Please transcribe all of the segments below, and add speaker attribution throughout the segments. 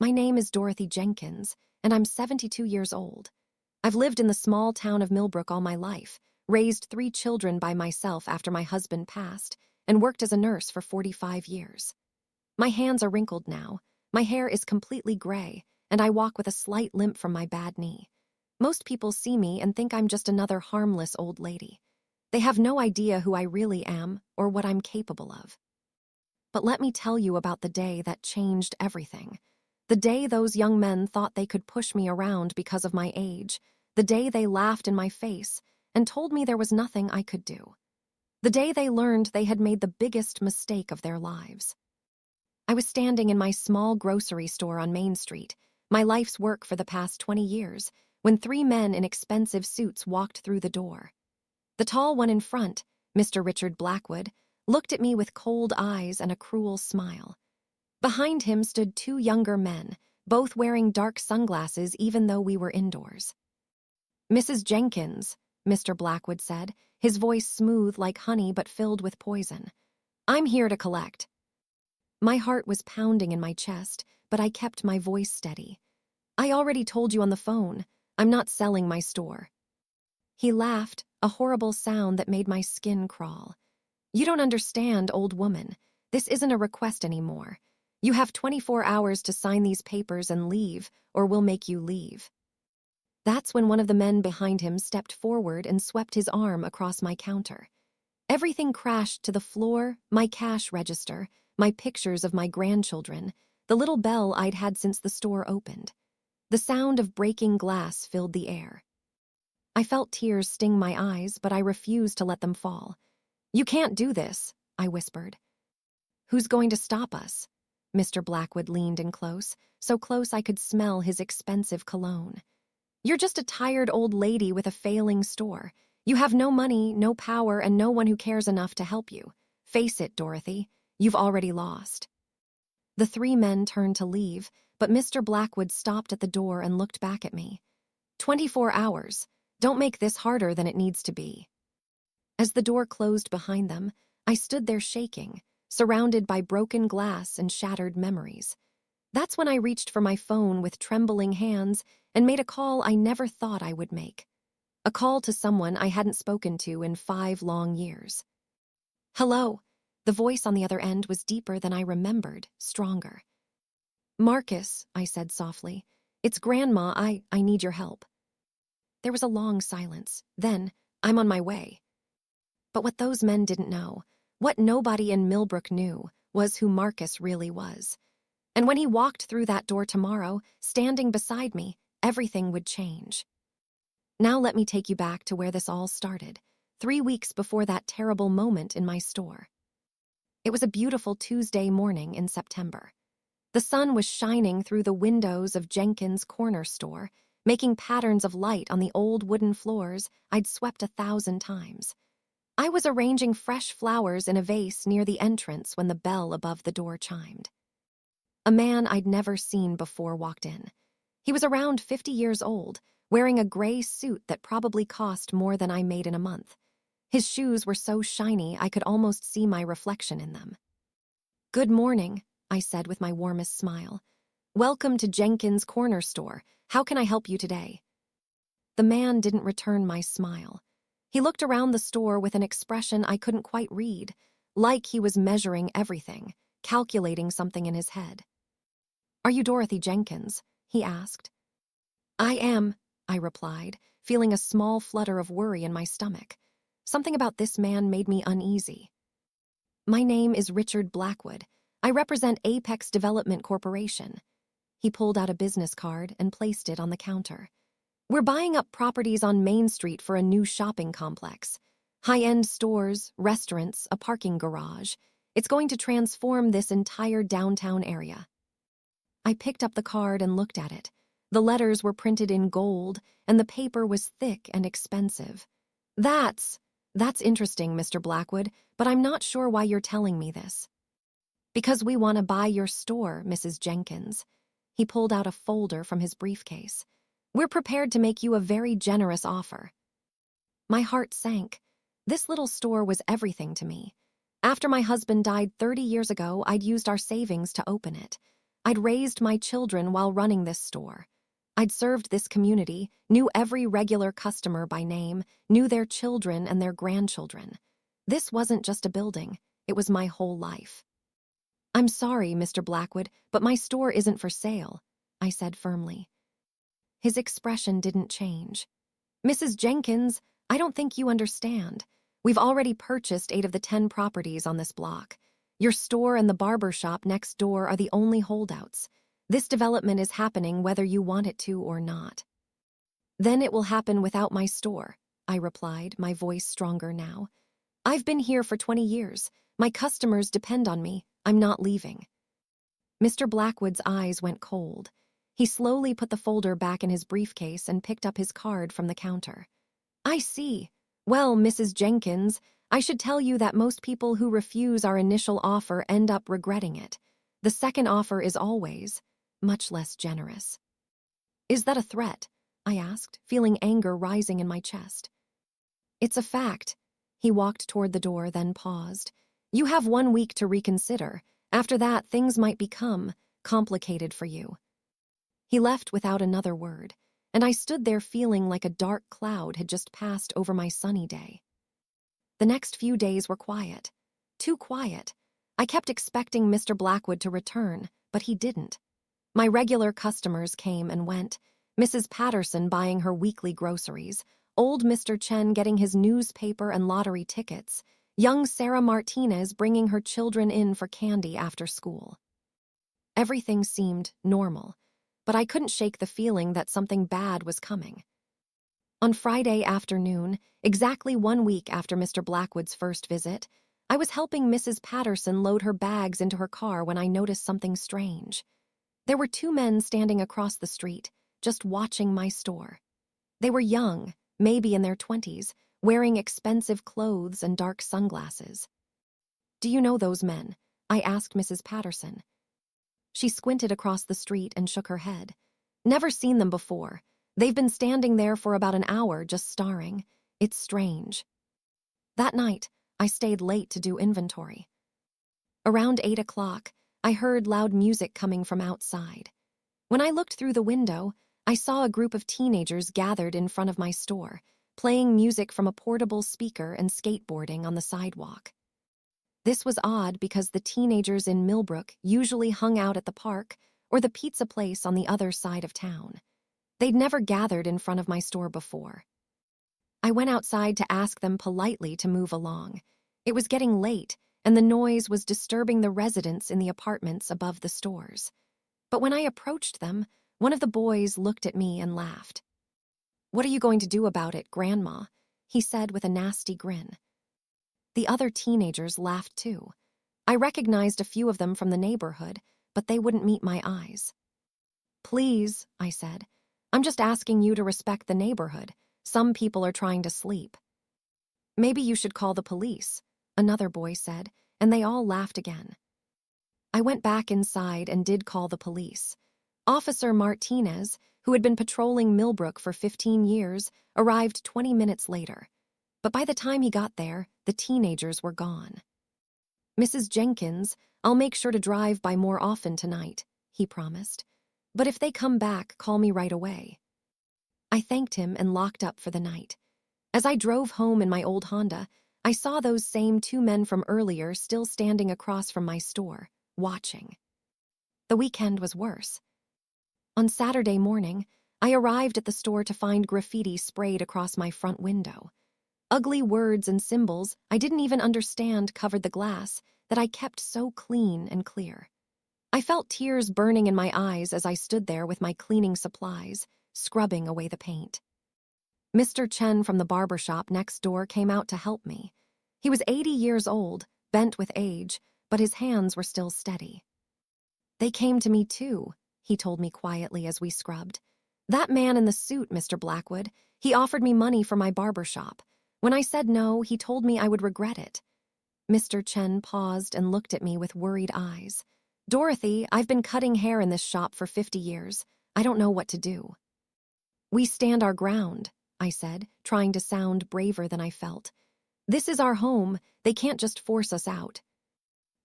Speaker 1: My name is Dorothy Jenkins, and I'm 72 years old. I've lived in the small town of Millbrook all my life, raised 3 children by myself after my husband passed, and worked as a nurse for 45 years. My hands are wrinkled now, my hair is completely gray, and I walk with a slight limp from my bad knee. Most people see me and think I'm just another harmless old lady. They have no idea who I really am or what I'm capable of. But let me tell you about the day that changed everything. The day those young men thought they could push me around because of my age. The day they laughed in my face and told me there was nothing I could do. The day they learned they had made the biggest mistake of their lives. I was standing in my small grocery store on Main Street, my life's work for the past 20 years, when 3 men in expensive suits walked through the door. The tall one in front, Mr. Richard Blackwood, looked at me with cold eyes and a cruel smile. Behind him stood 2 younger men, both wearing dark sunglasses even though we were indoors. "Mrs. Jenkins," Mr. Blackwood said, his voice smooth like honey but filled with poison. "I'm here to collect." My heart was pounding in my chest, but I kept my voice steady. "I already told you on the phone. I'm not selling my store." He laughed, a horrible sound that made my skin crawl. "You don't understand, old woman. This isn't a request anymore. You have 24 hours to sign these papers and leave, or we'll make you leave." That's when one of the men behind him stepped forward and swept his arm across my counter. Everything crashed to the floor, my cash register, my pictures of my grandchildren, the little bell I'd had since the store opened. The sound of breaking glass filled the air. I felt tears sting my eyes, but I refused to let them fall. "You can't do this," I whispered. "Who's going to stop us?" Mr. Blackwood leaned in close, so close I could smell his expensive cologne. "You're just a tired old lady with a failing store. You have no money, no power, and no one who cares enough to help you. Face it, Dorothy. You've already lost." The 3 men turned to leave, but Mr. Blackwood stopped at the door and looked back at me. 24 hours. Don't make this harder than it needs to be." As the door closed behind them, I stood there shaking, surrounded by broken glass and shattered memories. That's when I reached for my phone with trembling hands and made a call I never thought I would make. A call to someone I hadn't spoken to in 5 long years. "Hello." The voice on the other end was deeper than I remembered, stronger. "Marcus," I said softly. "It's Grandma. I need your help." There was a long silence. Then, "I'm on my way." But what those men didn't know, what nobody in Millbrook knew, was who Marcus really was. And when he walked through that door tomorrow, standing beside me, everything would change. Now let me take you back to where this all started, 3 weeks before that terrible moment in my store. It was a beautiful Tuesday morning in September. The sun was shining through the windows of Jenkins' corner store, making patterns of light on the old wooden floors I'd swept 1,000 times. I was arranging fresh flowers in a vase near the entrance when the bell above the door chimed. A man I'd never seen before walked in. He was around 50 years old, wearing a gray suit that probably cost more than I made in a month. His shoes were so shiny I could almost see my reflection in them. "Good morning," I said with my warmest smile. "Welcome to Jenkins' corner store. How can I help you today?" The man didn't return my smile. He looked around the store with an expression I couldn't quite read, like he was measuring everything, calculating something in his head. "Are you Dorothy Jenkins?" he asked. "I am," I replied, feeling a small flutter of worry in my stomach. Something about this man made me uneasy. "My name is Richard Blackwood. I represent Apex Development Corporation." He pulled out a business card and placed it on the counter. "We're buying up properties on Main Street for a new shopping complex. High-end stores, restaurants, a parking garage. It's going to transform this entire downtown area." I picked up the card and looked at it. The letters were printed in gold, and the paper was thick and expensive. That's interesting, Mr. Blackwood, but I'm not sure why you're telling me this." "Because we want to buy your store, Mrs. Jenkins." He pulled out a folder from his briefcase. "We're prepared to make you a very generous offer." My heart sank. This little store was everything to me. After my husband died 30 years ago, I'd used our savings to open it. I'd raised my children while running this store. I'd served this community, knew every regular customer by name, knew their children and their grandchildren. This wasn't just a building, it was my whole life. "I'm sorry, Mr. Blackwood, but my store isn't for sale," I said firmly. His expression didn't change. "Mrs. Jenkins, I don't think you understand. We've already purchased 8 of the 10 properties on this block. Your store and the barber shop next door are the only holdouts. This development is happening whether you want it to or not." "Then it will happen without my store," I replied, my voice stronger now. "I've been here for 20 years. My customers depend on me. I'm not leaving." Mr. Blackwood's eyes went cold. He slowly put the folder back in his briefcase and picked up his card from the counter. "I see. Well, Mrs. Jenkins, I should tell you that most people who refuse our initial offer end up regretting it. The second offer is always much less generous." "Is that a threat?" I asked, feeling anger rising in my chest. "It's a fact." He walked toward the door, then paused. "You have 1 week to reconsider. After that, things might become complicated for you." He left without another word, and I stood there feeling like a dark cloud had just passed over my sunny day. The next few days were quiet. Too quiet. I kept expecting Mr. Blackwood to return, but he didn't. My regular customers came and went, Mrs. Patterson buying her weekly groceries, old Mr. Chen getting his newspaper and lottery tickets, young Sarah Martinez bringing her children in for candy after school. Everything seemed normal, but I couldn't shake the feeling that something bad was coming. On Friday afternoon, exactly 1 week after Mr. Blackwood's first visit, I was helping Mrs. Patterson load her bags into her car when I noticed something strange. There were 2 men standing across the street, just watching my store. They were young, maybe in their 20s, wearing expensive clothes and dark sunglasses. "Do you know those men?" I asked Mrs. Patterson. She squinted across the street and shook her head. "Never seen them before. They've been standing there for about an hour just staring. It's strange." That night, I stayed late to do inventory. Around 8 o'clock, I heard loud music coming from outside. When I looked through the window, I saw a group of teenagers gathered in front of my store, playing music from a portable speaker and skateboarding on the sidewalk. This was odd because the teenagers in Millbrook usually hung out at the park or the pizza place on the other side of town. They'd never gathered in front of my store before. I went outside to ask them politely to move along. It was getting late, and the noise was disturbing the residents in the apartments above the stores. But when I approached them, one of the boys looked at me and laughed. "What are you going to do about it, Grandma?" he said with a nasty grin. The other teenagers laughed too. I recognized a few of them from the neighborhood, but they wouldn't meet my eyes. "Please," I said, "I'm just asking you to respect the neighborhood. Some people are trying to sleep." "Maybe you should call the police," another boy said, and they all laughed again. I went back inside and did call the police. Officer Martinez, who had been patrolling Millbrook for 15 years, arrived 20 minutes later. But by the time he got there, the teenagers were gone. "Mrs. Jenkins, I'll make sure to drive by more often tonight," he promised. "But if they come back, call me right away." I thanked him and locked up for the night. As I drove home in my old Honda, I saw those same 2 men from earlier still standing across from my store, watching. The weekend was worse. On Saturday morning, I arrived at the store to find graffiti sprayed across my front window. Ugly words and symbols I didn't even understand covered the glass that I kept so clean and clear. I felt tears burning in my eyes as I stood there with my cleaning supplies, scrubbing away the paint. Mr. Chen from the barber shop next door came out to help me. He was 80 years old, bent with age, but his hands were still steady. "They came to me too," he told me quietly as we scrubbed. "That man in the suit, Mr. Blackwood, he offered me money for my barber shop. When I said no, he told me I would regret it." Mr. Chen paused and looked at me with worried eyes. "Dorothy, I've been cutting hair in this shop for 50 years. I don't know what to do." "We stand our ground," I said, trying to sound braver than I felt. "This is our home. They can't just force us out."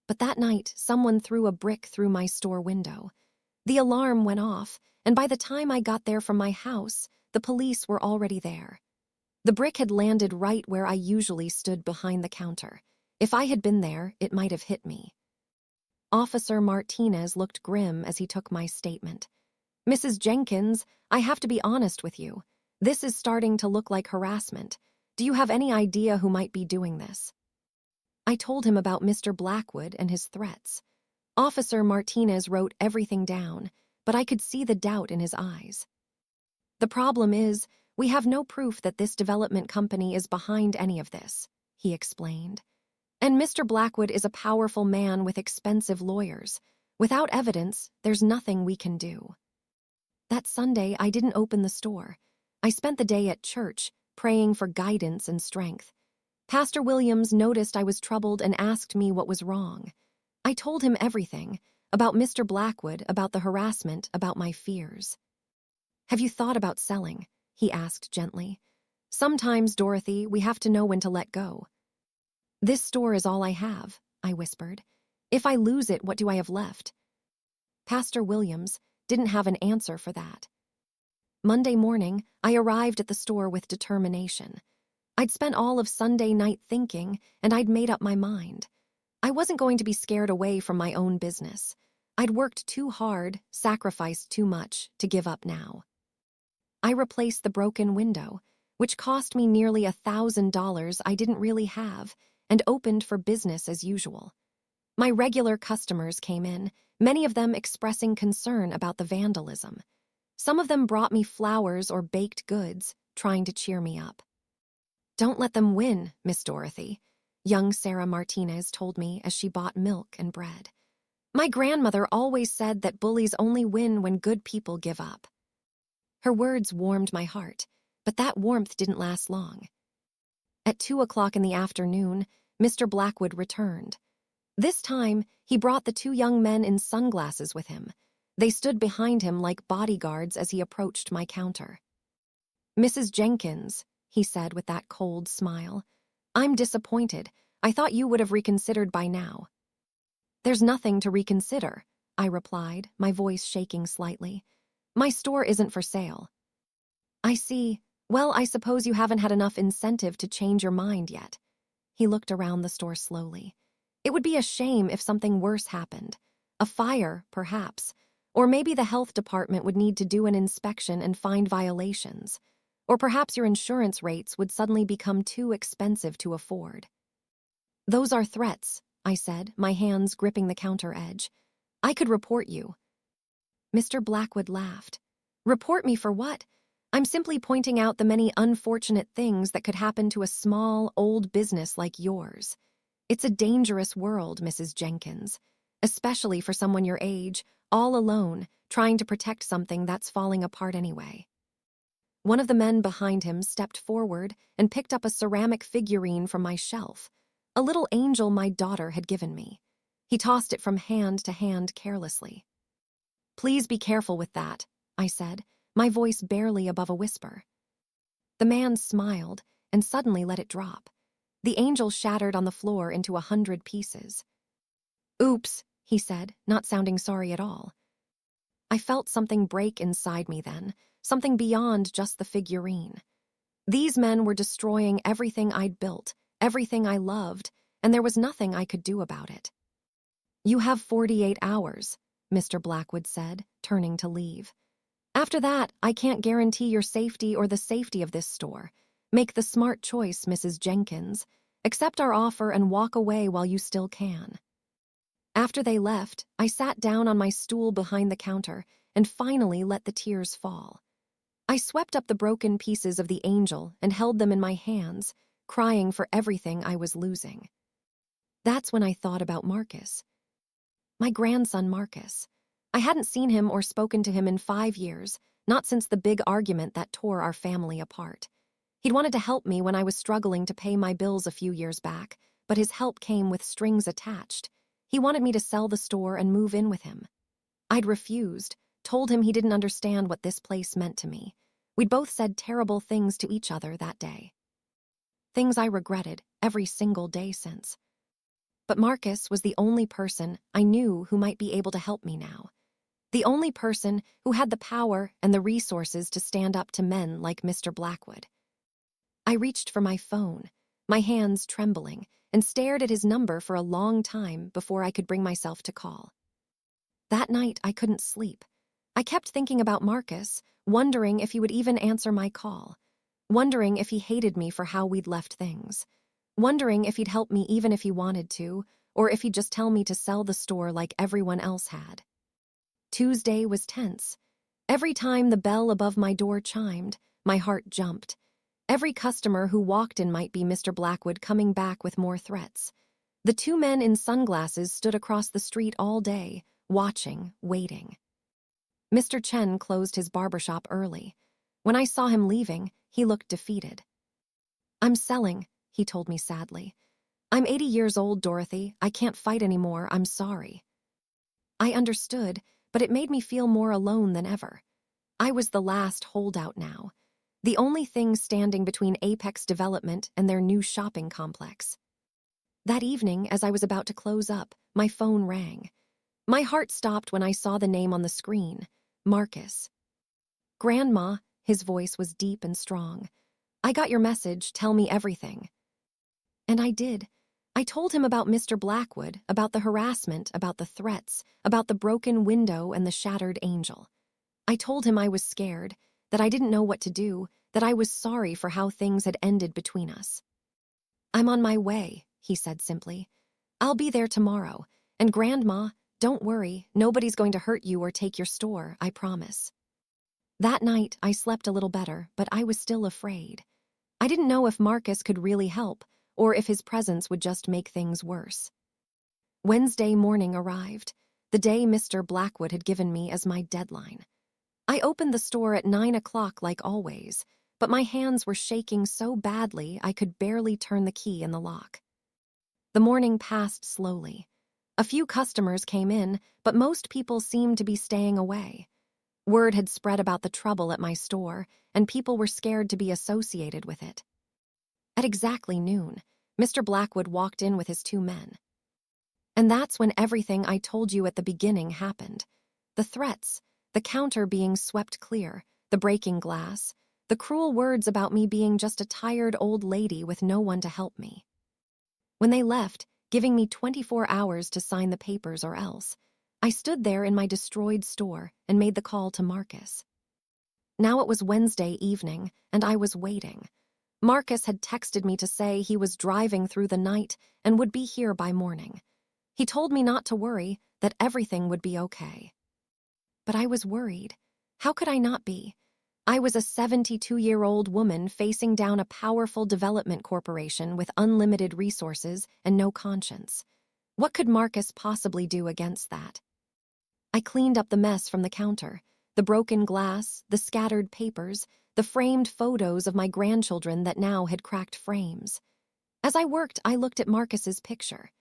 Speaker 1: But that night, someone threw a brick through my store window. The alarm went off, and by the time I got there from my house, the police were already there. The brick had landed right where I usually stood behind the counter. If I had been there, it might have hit me. Officer Martinez looked grim as he took my statement. "Mrs. Jenkins, I have to be honest with you. This is starting to look like harassment. Do you have any idea who might be doing this?" I told him about Mr. Blackwood and his threats. Officer Martinez wrote everything down, but I could see the doubt in his eyes. "The problem is, we have no proof that this development company is behind any of this," he explained. "And Mr. Blackwood is a powerful man with expensive lawyers. Without evidence, there's nothing we can do." That Sunday, I didn't open the store. I spent the day at church, praying for guidance and strength. Pastor Williams noticed I was troubled and asked me what was wrong. I told him everything, about Mr. Blackwood, about the harassment, about my fears. "Have you thought about selling?" he asked gently. "Sometimes, Dorothy, we have to know when to let go." "This store is all I have," I whispered. "If I lose it, what do I have left?" Pastor Williams didn't have an answer for that. Monday morning, I arrived at the store with determination. I'd spent all of Sunday night thinking, and I'd made up my mind. I wasn't going to be scared away from my own business. I'd worked too hard, sacrificed too much, to give up now. I replaced the broken window, which cost me nearly $1,000 I didn't really have, and opened for business as usual. My regular customers came in, many of them expressing concern about the vandalism. Some of them brought me flowers or baked goods, trying to cheer me up. "Don't let them win, Miss Dorothy," young Sarah Martinez told me as she bought milk and bread. "My grandmother always said that bullies only win when good people give up." Her words warmed my heart, but that warmth didn't last long. At 2 o'clock in the afternoon, Mr. Blackwood returned. This time, he brought the two young men in sunglasses with him. They stood behind him like bodyguards as he approached my counter. "Mrs. Jenkins," he said with that cold smile, "I'm disappointed. I thought you would have reconsidered by now." "There's nothing to reconsider," I replied, my voice shaking slightly. "My store isn't for sale." "I see. Well, I suppose you haven't had enough incentive to change your mind yet." He looked around the store slowly. "It would be a shame if something worse happened. A fire, perhaps. Or maybe the health department would need to do an inspection and find violations. Or perhaps your insurance rates would suddenly become too expensive to afford." "Those are threats," I said, my hands gripping the counter edge. "I could report you." Mr. Blackwood laughed. "Report me for what? I'm simply pointing out the many unfortunate things that could happen to a small, old business like yours. It's a dangerous world, Mrs. Jenkins, especially for someone your age, all alone, trying to protect something that's falling apart anyway." One of the men behind him stepped forward and picked up a ceramic figurine from my shelf, a little angel my daughter had given me. He tossed it from hand to hand carelessly. "Please be careful with that," I said, my voice barely above a whisper. The man smiled and suddenly let it drop. The angel shattered on the floor into 100 pieces. "Oops," he said, not sounding sorry at all. I felt something break inside me then, something beyond just the figurine. These men were destroying everything I'd built, everything I loved, and there was nothing I could do about it. "You have 48 hours, Mr. Blackwood said, turning to leave. "After that, I can't guarantee your safety or the safety of this store. Make the smart choice, Mrs. Jenkins. Accept our offer and walk away while you still can." After they left, I sat down on my stool behind the counter and finally let the tears fall. I swept up the broken pieces of the angel and held them in my hands, crying for everything I was losing. That's when I thought about Marcus. My grandson Marcus. I hadn't seen him or spoken to him in 5 years, not since the big argument that tore our family apart. He'd wanted to help me when I was struggling to pay my bills a few years back, but his help came with strings attached. He wanted me to sell the store and move in with him. I'd refused, told him he didn't understand what this place meant to me. We'd both said terrible things to each other that day. Things I regretted every single day since. But Marcus was the only person I knew who might be able to help me now. The only person who had the power and the resources to stand up to men like Mr. Blackwood. I reached for my phone, my hands trembling, and stared at his number for a long time before I could bring myself to call. That night, I couldn't sleep. I kept thinking about Marcus, wondering if he would even answer my call, wondering if he hated me for how we'd left things, wondering if he'd help me even if he wanted to, or if he'd just tell me to sell the store like everyone else had. Tuesday was tense. Every time the bell above my door chimed, my heart jumped. Every customer who walked in might be Mr. Blackwood coming back with more threats. The two men in sunglasses stood across the street all day, watching, waiting. Mr. Chen closed his barbershop early. When I saw him leaving, he looked defeated. "I'm selling," he told me sadly. "I'm 80 years old, Dorothy. I can't fight anymore. I'm sorry." I understood, but it made me feel more alone than ever. I was the last holdout now, the only thing standing between Apex Development and their new shopping complex. That evening, as I was about to close up, my phone rang. My heart stopped when I saw the name on the screen, Marcus. "Grandma," his voice was deep and strong. "I got your message, tell me everything." And I did. I told him about Mr. Blackwood, about the harassment, about the threats, about the broken window and the shattered angel. I told him I was scared, that I didn't know what to do, that I was sorry for how things had ended between us. "I'm on my way," he said simply. "I'll be there tomorrow. And Grandma, don't worry, nobody's going to hurt you or take your store, I promise." That night, I slept a little better, but I was still afraid. I didn't know if Marcus could really help, or if his presence would just make things worse. Wednesday morning arrived, the day Mr. Blackwood had given me as my deadline. I opened the store at 9 o'clock like always, but my hands were shaking so badly I could barely turn the key in the lock. The morning passed slowly. A few customers came in, but most people seemed to be staying away. Word had spread about the trouble at my store, and people were scared to be associated with it. At exactly noon, Mr. Blackwood walked in with his two men. And that's when everything I told you at the beginning happened. The threats, the counter being swept clear, the breaking glass, the cruel words about me being just a tired old lady with no one to help me. When they left, giving me 24 hours to sign the papers or else, I stood there in my destroyed store and made the call to Marcus. Now it was Wednesday evening, and I was waiting. Marcus had texted me to say he was driving through the night and would be here by morning. He told me not to worry, that everything would be okay. But I was worried. How could I not be? I was a 72-year-old woman facing down a powerful development corporation with unlimited resources and no conscience. What could Marcus possibly do against that? I cleaned up the mess from the counter, the broken glass, the scattered papers, the framed photos of my grandchildren that now had cracked frames. As I worked, I looked at Marcus's picture.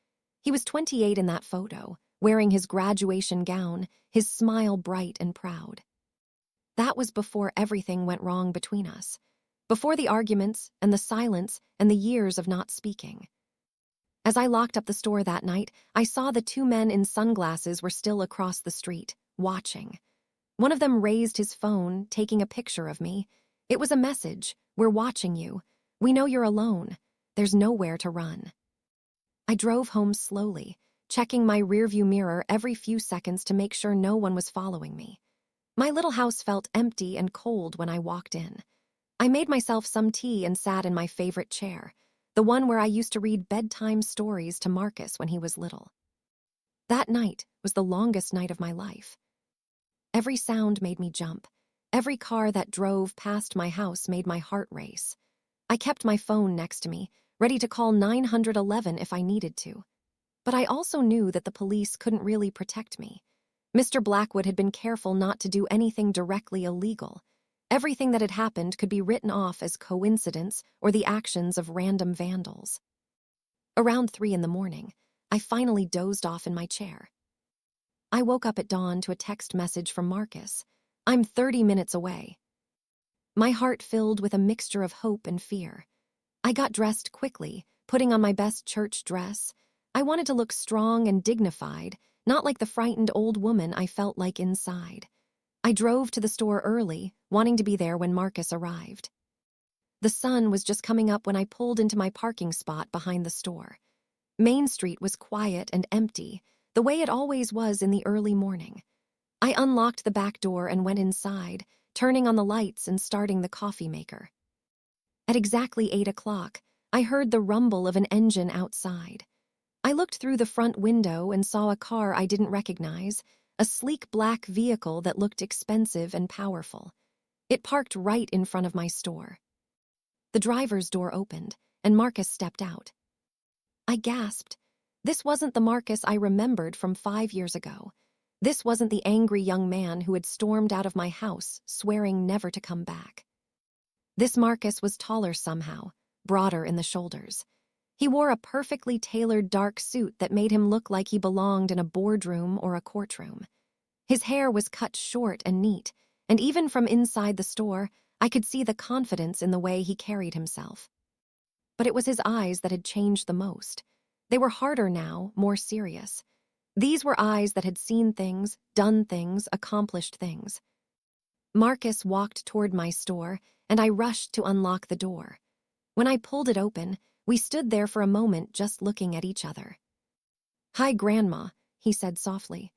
Speaker 1: He was 28 in that photo, wearing his graduation gown, his smile bright and proud. That was before everything went wrong between us, before the arguments and the silence and the years of not speaking. As I locked up the store that night, I saw the two men in sunglasses were still across the street, watching. One of them raised his phone, taking a picture of me. It was a message, "We're watching you. We know you're alone. There's nowhere to run." I drove home slowly, checking my rearview mirror every few seconds to make sure no one was following me. My little house felt empty and cold when I walked in. I made myself some tea and sat in my favorite chair, the one where I used to read bedtime stories to Marcus when he was little. That night was the longest night of my life. Every sound made me jump. Every car that drove past my house made my heart race. I kept my phone next to me, ready to call 911 if I needed to. But I also knew that the police couldn't really protect me. Mr. Blackwood had been careful not to do anything directly illegal. Everything that had happened could be written off as coincidence or the actions of random vandals. Around 3 in the morning, I finally dozed off in my chair. I woke up at dawn to a text message from Marcus. "I'm 30 minutes away." My heart filled with a mixture of hope and fear. I got dressed quickly, putting on my best church dress. I wanted to look strong and dignified, not like the frightened old woman I felt like inside. I drove to the store early, wanting to be there when Marcus arrived. The sun was just coming up when I pulled into my parking spot behind the store. Main Street was quiet and empty, the way it always was in the early morning. I unlocked the back door and went inside, turning on the lights and starting the coffee maker. At exactly 8 o'clock, I heard the rumble of an engine outside. I looked through the front window and saw a car I didn't recognize, a sleek black vehicle that looked expensive and powerful. It parked right in front of my store. The driver's door opened, and Marcus stepped out. I gasped. This wasn't the Marcus I remembered from 5 years ago. This wasn't the angry young man who had stormed out of my house, swearing never to come back. This Marcus was taller somehow, broader in the shoulders. He wore a perfectly tailored dark suit that made him look like he belonged in a boardroom or a courtroom. His hair was cut short and neat, and even from inside the store, I could see the confidence in the way he carried himself. But it was his eyes that had changed the most. They were harder now, more serious. These were eyes that had seen things, done things, accomplished things. Marcus walked toward my store, and I rushed to unlock the door. When I pulled it open, we stood there for a moment just looking at each other. "Hi, Grandma," he said softly.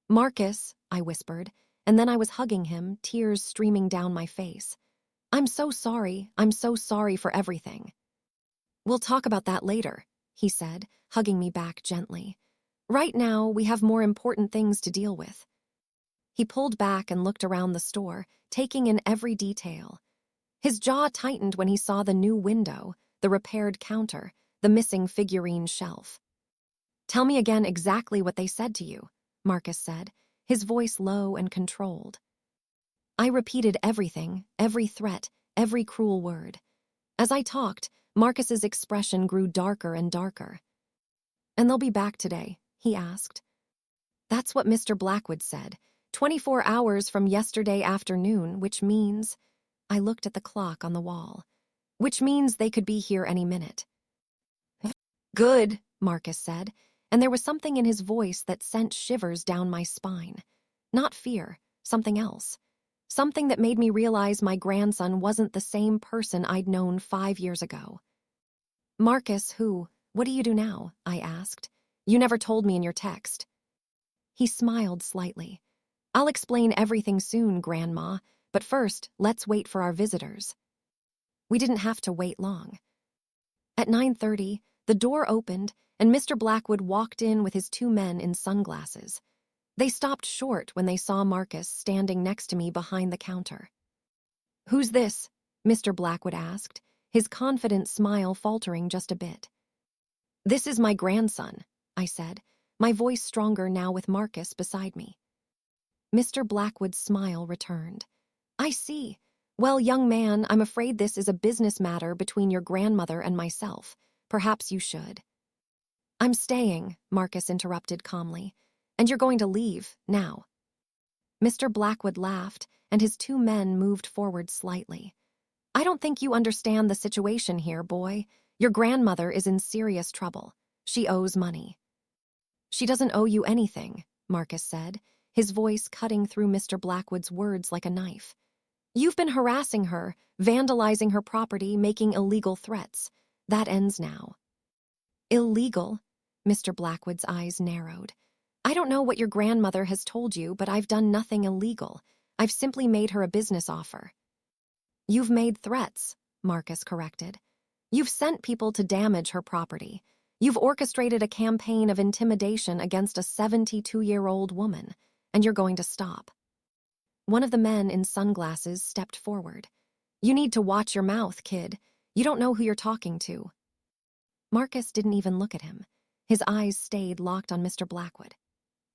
Speaker 1: "Marcus," I whispered, and then I was hugging him, tears streaming down my face. I'm so sorry for everything." "We'll talk about that later," he said, hugging me back gently. "Right now, we have more important things to deal with." He pulled back and looked around the store, taking in every detail. His jaw tightened when he saw the new window, the repaired counter, the missing figurine shelf. "Tell me again exactly what they said to you," Marcus said, his voice low and controlled. I repeated everything, every threat, every cruel word. As I talked, Marcus's expression grew darker and darker. "And they'll be back today?" he asked. "That's what Mr. Blackwood said, 24 hours from yesterday afternoon, which means—" I looked at the clock on the wall. "Which means they could be here any minute." "Good," Marcus said, and there was something in his voice that sent shivers down my spine. Not fear, something else. Something that made me realize my grandson wasn't the same person I'd known 5 years ago. "Marcus, what do you do now?" I asked. "You never told me in your text." He smiled slightly. "I'll explain everything soon, Grandma, but first, let's wait for our visitors." We didn't have to wait long. At 9:30, the door opened, and Mr. Blackwood walked in with his 2 men in sunglasses. They stopped short when they saw Marcus standing next to me behind the counter. "Who's this?" Mr. Blackwood asked, his confident smile faltering just a bit. "This is my grandson," I said, my voice stronger now with Marcus beside me. Mr. Blackwood's smile returned. "I see. Well, young man, I'm afraid this is a business matter between your grandmother and myself. Perhaps you should." "I'm staying," Marcus interrupted calmly. "And you're going to leave, now." Mr. Blackwood laughed, and his 2 men moved forward slightly. "I don't think you understand the situation here, boy. Your grandmother is in serious trouble. She owes money." "She doesn't owe you anything," Marcus said, his voice cutting through Mr. Blackwood's words like a knife. "You've been harassing her, vandalizing her property, making illegal threats. That ends now." "Illegal?" Mr. Blackwood's eyes narrowed. "I don't know what your grandmother has told you, but I've done nothing illegal. I've simply made her a business offer." "You've made threats," Marcus corrected. "You've sent people to damage her property. You've orchestrated a campaign of intimidation against a 72-year-old woman, and you're going to stop." One of the men in sunglasses stepped forward. "You need to watch your mouth, kid. You don't know who you're talking to." Marcus didn't even look at him. His eyes stayed locked on Mr. Blackwood.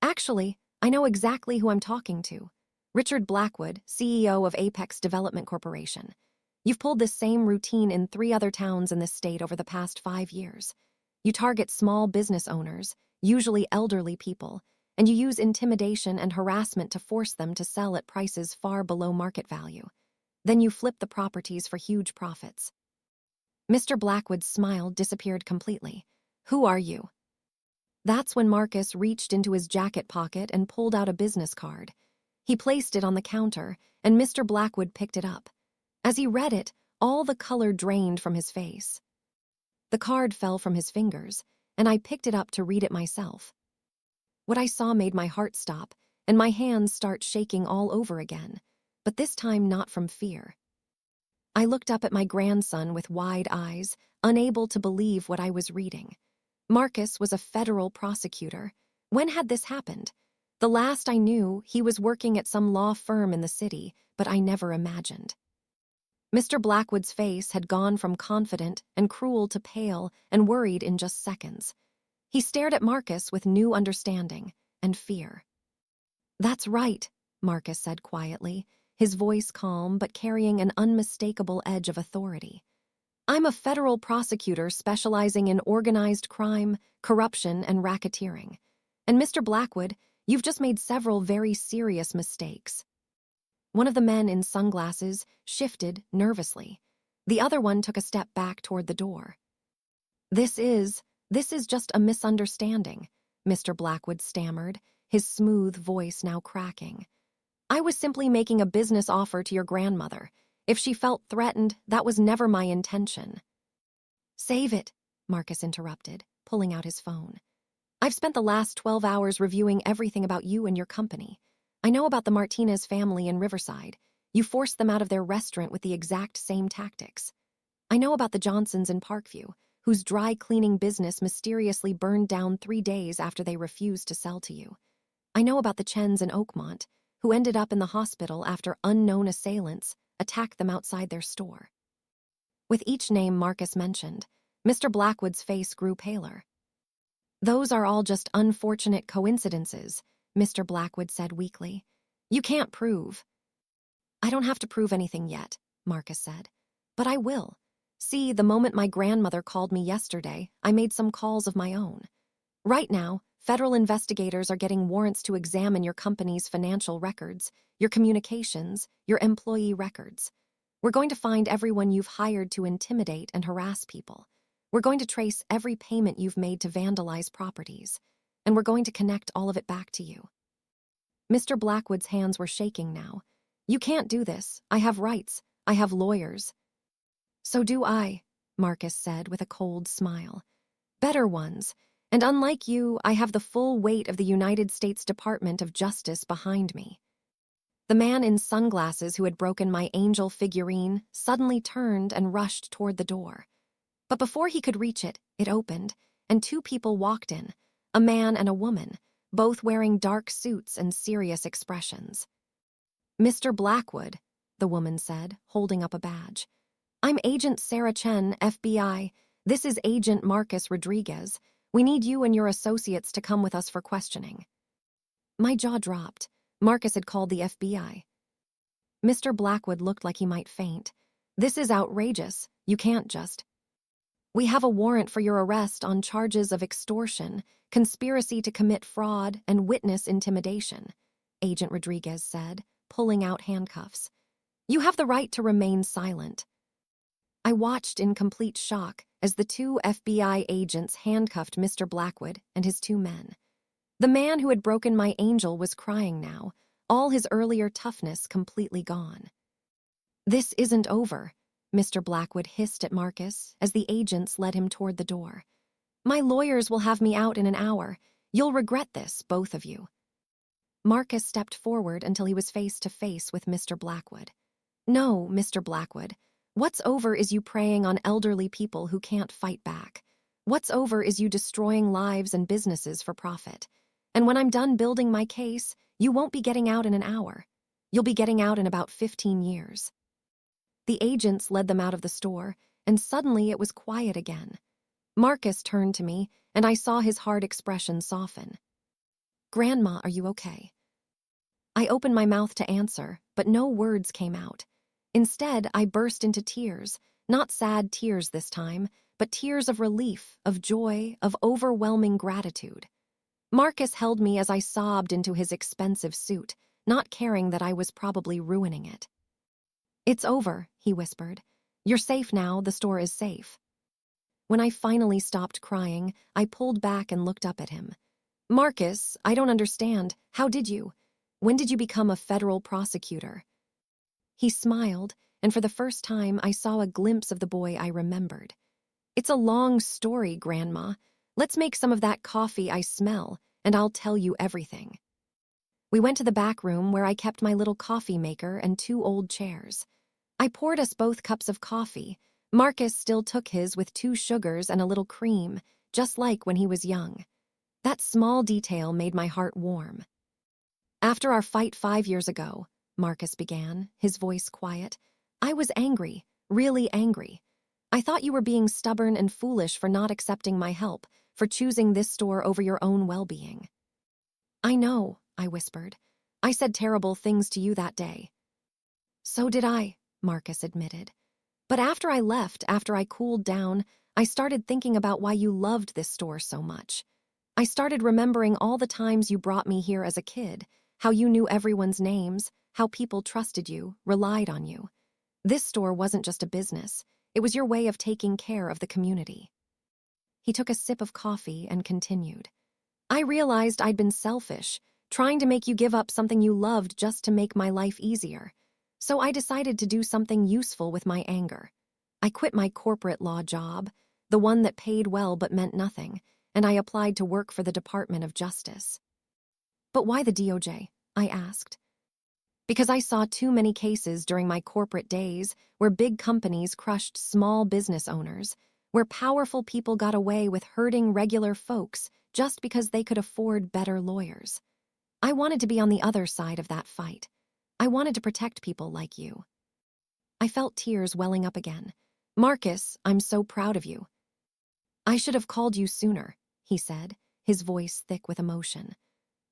Speaker 1: "Actually, I know exactly who I'm talking to. Richard Blackwood, CEO of Apex Development Corporation. You've pulled this same routine in 3 other towns in this state over the past 5 years. You target small business owners, usually elderly people, and you use intimidation and harassment to force them to sell at prices far below market value. Then you flip the properties for huge profits." Mr. Blackwood's smile disappeared completely. "Who are you?" That's when Marcus reached into his jacket pocket and pulled out a business card. He placed it on the counter, and Mr. Blackwood picked it up. As he read it, all the color drained from his face. The card fell from his fingers, and I picked it up to read it myself. What I saw made my heart stop, and my hands start shaking all over again, but this time not from fear. I looked up at my grandson with wide eyes, unable to believe what I was reading. Marcus was a federal prosecutor. When had this happened? The last I knew, he was working at some law firm in the city, but I never imagined. Mr. Blackwood's face had gone from confident and cruel to pale and worried in just seconds. He stared at Marcus with new understanding and fear. "That's right," Marcus said quietly, his voice calm but carrying an unmistakable edge of authority. "I'm a federal prosecutor specializing in organized crime, corruption, and racketeering. And Mr. Blackwood, you've just made several very serious mistakes." One of the men in sunglasses shifted nervously. The other one took a step back toward the door. This is just a misunderstanding," Mr. Blackwood stammered, his smooth voice now cracking. "I was simply making a business offer to your grandmother. If she felt threatened, that was never my intention." "Save it," Marcus interrupted, pulling out his phone. "I've spent the last 12 hours reviewing everything about you and your company. I know about the Martinez family in Riverside. You forced them out of their restaurant with the exact same tactics. I know about the Johnsons in Parkview, whose dry cleaning business mysteriously burned down 3 days after they refused to sell to you. I know about the Chens in Oakmont, who ended up in the hospital after unknown assailants attacked them outside their store." With each name Marcus mentioned, Mr. Blackwood's face grew paler. "Those are all just unfortunate coincidences," Mr. Blackwood said weakly. "You can't prove." "I don't have to prove anything yet," Marcus said. "But I will. See, the moment my grandmother called me yesterday, I made some calls of my own. Right now, federal investigators are getting warrants to examine your company's financial records, your communications, your employee records. We're going to find everyone you've hired to intimidate and harass people. We're going to trace every payment you've made to vandalize properties. And we're going to connect all of it back to you." Mr. Blackwood's hands were shaking now. "You can't do this. I have rights. I have lawyers." "So do I," Marcus said with a cold smile. "Better ones. And unlike you, I have the full weight of the United States Department of Justice behind me." The man in sunglasses who had broken my angel figurine suddenly turned and rushed toward the door. But before he could reach it, it opened, and 2 people walked in, a man and a woman, both wearing dark suits and serious expressions. "Mr. Blackwood," the woman said, holding up a badge. "I'm Agent Sarah Chen, FBI. This is Agent Marcus Rodriguez. We need you and your associates to come with us for questioning." My jaw dropped. Marcus had called the FBI. Mr. Blackwood looked like he might faint. "This is outrageous. You can't just—" "We have a warrant for your arrest on charges of extortion, conspiracy to commit fraud, and witness intimidation," Agent Rodriguez said, pulling out handcuffs. "You have the right to remain silent." I watched in complete shock as the 2 FBI agents handcuffed Mr. Blackwood and his 2 men. The man who had broken my angel was crying now, all his earlier toughness completely gone. "This isn't over," Mr. Blackwood hissed at Marcus as the agents led him toward the door. "My lawyers will have me out in an hour. You'll regret this, both of you." Marcus stepped forward until he was face to face with Mr. Blackwood. "No, Mr. Blackwood. What's over is you preying on elderly people who can't fight back. What's over is you destroying lives and businesses for profit. And when I'm done building my case, you won't be getting out in an hour. You'll be getting out in about 15 years. The agents led them out of the store, and suddenly it was quiet again. Marcus turned to me, and I saw his hard expression soften. "Grandma, are you okay?" I opened my mouth to answer, but no words came out. Instead, I burst into tears, not sad tears this time, but tears of relief, of joy, of overwhelming gratitude. Marcus held me as I sobbed into his expensive suit, not caring that I was probably ruining it. "It's over," he whispered. "You're safe now, the store is safe." When I finally stopped crying, I pulled back and looked up at him. Marcus, I don't understand. How did you? When did you become a federal prosecutor? He smiled, and for the first time I saw a glimpse of the boy I remembered. It's a long story, Grandma. Let's make some of that coffee I smell, and I'll tell you everything. We went to the back room where I kept my little coffee maker and 2 old chairs. I poured us both cups of coffee. Marcus still took his with 2 sugars and a little cream, just like when he was young. That small detail made my heart warm. After our fight 5 years ago, Marcus began, his voice quiet, I was angry, really angry. I thought you were being stubborn and foolish for not accepting my help, for choosing this store over your own well-being. I know, I whispered. I said terrible things to you that day. So did I, Marcus admitted. But after I left, after I cooled down, I started thinking about why you loved this store so much. I started remembering all the times you brought me here as a kid, how you knew everyone's names, how people trusted you, relied on you. This store wasn't just a business. It was your way of taking care of the community. He took a sip of coffee and continued. I realized I'd been selfish, trying to make you give up something you loved just to make my life easier. So I decided to do something useful with my anger. I quit my corporate law job, the one that paid well but meant nothing, and I applied to work for the Department of Justice. But why the DOJ? I asked. Because I saw too many cases during my corporate days where big companies crushed small business owners, where powerful people got away with hurting regular folks just because they could afford better lawyers. I wanted to be on the other side of that fight. I wanted to protect people like you. I felt tears welling up again. Marcus, I'm so proud of you. I should have called you sooner, he said, his voice thick with emotion.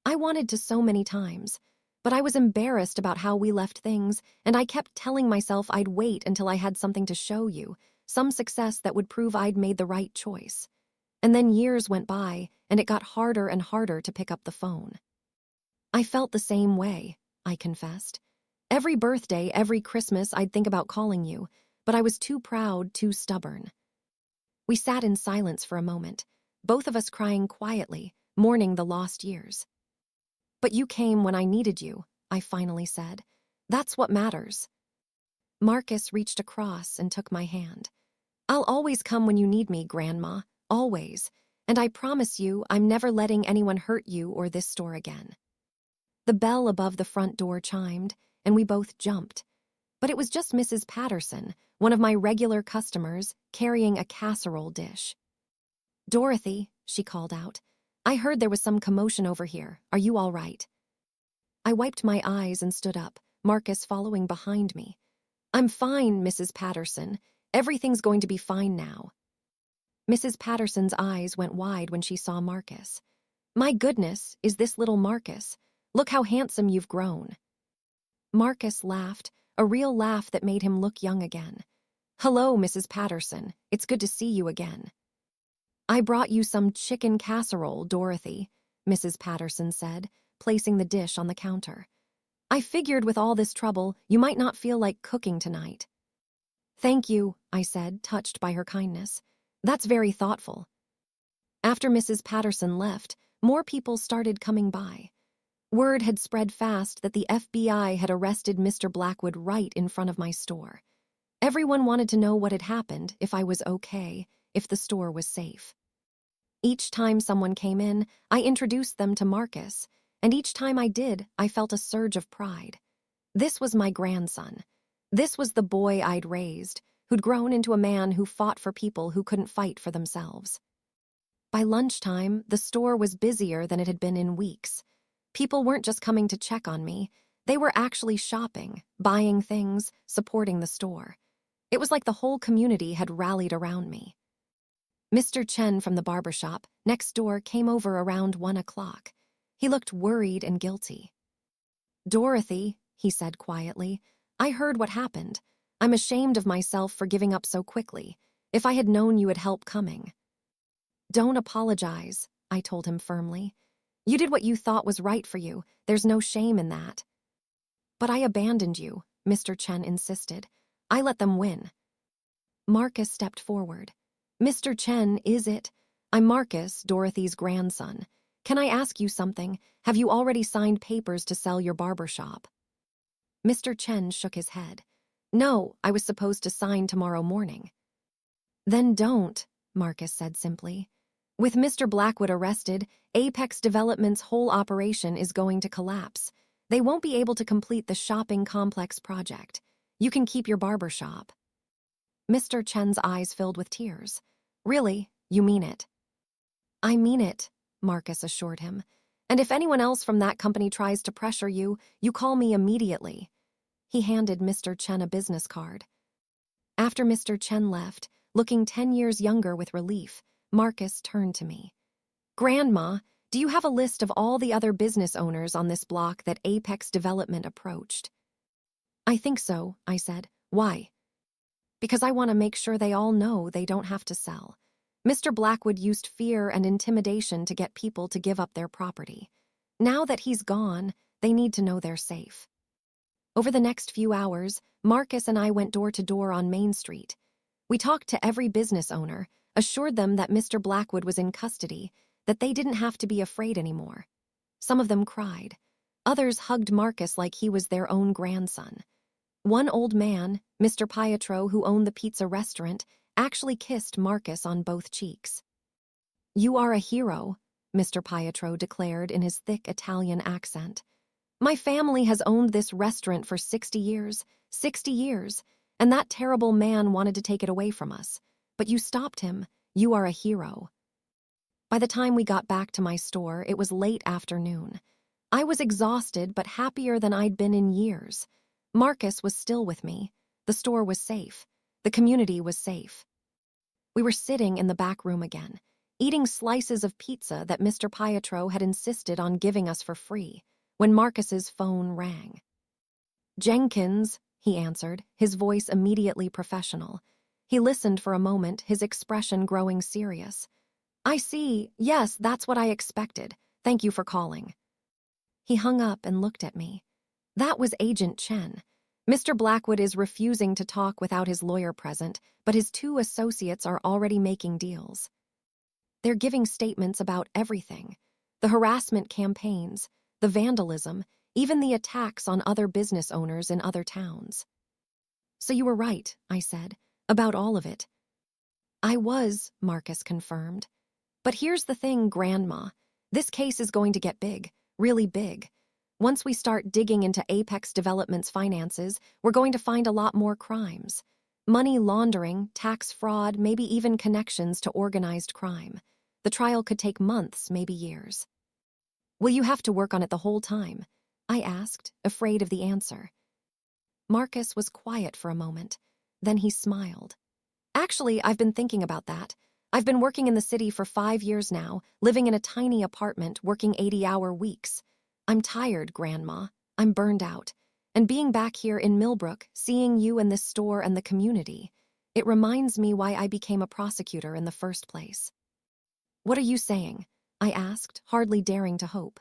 Speaker 1: I wanted to so many times, but I was embarrassed about how we left things, and I kept telling myself I'd wait until I had something to show you, some success that would prove I'd made the right choice. And then years went by, and it got harder and harder to pick up the phone. I felt the same way, I confessed. Every birthday, every Christmas, I'd think about calling you, but I was too proud, too stubborn. We sat in silence for a moment, both of us crying quietly, mourning the lost years. But you came when I needed you, I finally said. That's what matters. Marcus reached across and took my hand. I'll always come when you need me, Grandma, always. And I promise you I'm never letting anyone hurt you or this store again. The bell above the front door chimed, and we both jumped. But it was just Mrs. Patterson, one of my regular customers, carrying a casserole dish. Dorothy, she called out. I heard there was some commotion over here. Are you all right? I wiped my eyes and stood up, Marcus following behind me. I'm fine, Mrs. Patterson. Everything's going to be fine now. Mrs. Patterson's eyes went wide when she saw Marcus. My goodness, is this little Marcus? Look how handsome you've grown. Marcus laughed, a real laugh that made him look young again. Hello, Mrs. Patterson. It's good to see you again. I brought you some chicken casserole, Dorothy, Mrs. Patterson said, placing the dish on the counter. I figured with all this trouble, you might not feel like cooking tonight. Thank you, I said, touched by her kindness. That's very thoughtful. After Mrs. Patterson left, more people started coming by. Word had spread fast that the FBI had arrested Mr. Blackwood right in front of my store. Everyone wanted to know what had happened, if I was okay, if the store was safe. Each time someone came in, I introduced them to Marcus, and each time I did, I felt a surge of pride. This was my grandson. This was the boy I'd raised, who'd grown into a man who fought for people who couldn't fight for themselves. By lunchtime, the store was busier than it had been in weeks. People weren't just coming to check on me, they were actually shopping, buying things, supporting the store. It was like the whole community had rallied around me. Mr. Chen from the barber shop next door came over around 1 o'clock. He looked worried and guilty. Dorothy, he said quietly, I heard what happened. I'm ashamed of myself for giving up so quickly. If I had known you had help coming. Don't apologize, I told him firmly. You did what you thought was right for you. There's no shame in that. But I abandoned you, Mr. Chen insisted. I let them win. Marcus stepped forward. Mr. Chen, is it? I'm Marcus, Dorothy's grandson. Can I ask you something? Have you already signed papers to sell your barber shop? Mr. Chen shook his head. No, I was supposed to sign tomorrow morning. Then don't, Marcus said simply. With Mr. Blackwood arrested, Apex Development's whole operation is going to collapse. They won't be able to complete the shopping complex project. You can keep your barber shop. Mr. Chen's eyes filled with tears. Really? You mean it? I mean it, Marcus assured him. And if anyone else from that company tries to pressure you, you call me immediately. He handed Mr. Chen a business card. After Mr. Chen left, looking 10 years younger with relief, Marcus turned to me. Grandma, do you have a list of all the other business owners on this block that Apex Development approached? I think so, I said. Why? Because I want to make sure they all know they don't have to sell. Mr. Blackwood used fear and intimidation to get people to give up their property. Now that he's gone, they need to know they're safe. Over the next few hours, Marcus and I went door to door on Main Street. We talked to every business owner, assured them that Mr. Blackwood was in custody, that they didn't have to be afraid anymore. Some of them cried. Others hugged Marcus like he was their own grandson. One old man, Mr. Pietro, who owned the pizza restaurant, actually kissed Marcus on both cheeks. You are a hero, Mr. Pietro declared in his thick Italian accent. My family has owned this restaurant for 60 years, and that terrible man wanted to take it away from us. But you stopped him. You are a hero. By the time we got back to my store, it was late afternoon. I was exhausted but happier than I'd been in years. Marcus was still with me. The store was safe. The community was safe. We were sitting in the back room again, eating slices of pizza that Mr. Pietro had insisted on giving us for free, when Marcus's phone rang. Jenkins, he answered, his voice immediately professional. He listened for a moment, his expression growing serious. I see. Yes, that's what I expected. Thank you for calling. He hung up and looked at me. That was Agent Chen. Mr. Blackwood is refusing to talk without his lawyer present, but his two associates are already making deals. They're giving statements about everything. The harassment campaigns, the vandalism, even the attacks on other business owners in other towns. So you were right, I said, about all of it. I was, Marcus confirmed. But here's the thing, Grandma. This case is going to get big, really big. Once we start digging into Apex Development's finances, we're going to find a lot more crimes. Money laundering, tax fraud, maybe even connections to organized crime. The trial could take months, maybe years. Will you have to work on it the whole time? I asked, afraid of the answer. Marcus was quiet for a moment. Then he smiled. Actually, I've been thinking about that. I've been working in the city for 5 years now, living in a tiny apartment, working 80-hour weeks. I'm tired, Grandma. I'm burned out. And being back here in Millbrook, seeing you in this store and the community, it reminds me why I became a prosecutor in the first place. What are you saying? I asked, hardly daring to hope.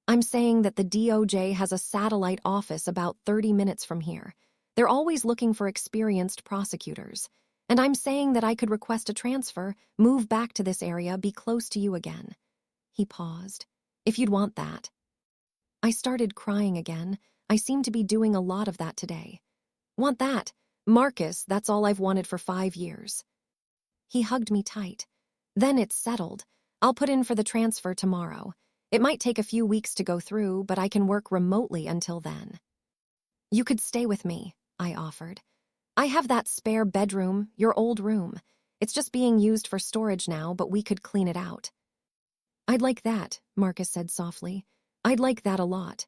Speaker 1: I'm saying that the DOJ has a satellite office about 30 minutes from here. They're always looking for experienced prosecutors. And I'm saying that I could request a transfer, move back to this area, be close to you again. He paused. If you'd want that. I started crying again. I seem to be doing a lot of that today. Want that? Marcus, that's all I've wanted for 5 years. He hugged me tight. Then it's settled. I'll put in for the transfer tomorrow. It might take a few weeks to go through, but I can work remotely until then. You could stay with me, I offered. I have that spare bedroom, your old room. It's just being used for storage now, but we could clean it out. I'd like that, Marcus said softly. I'd like that a lot.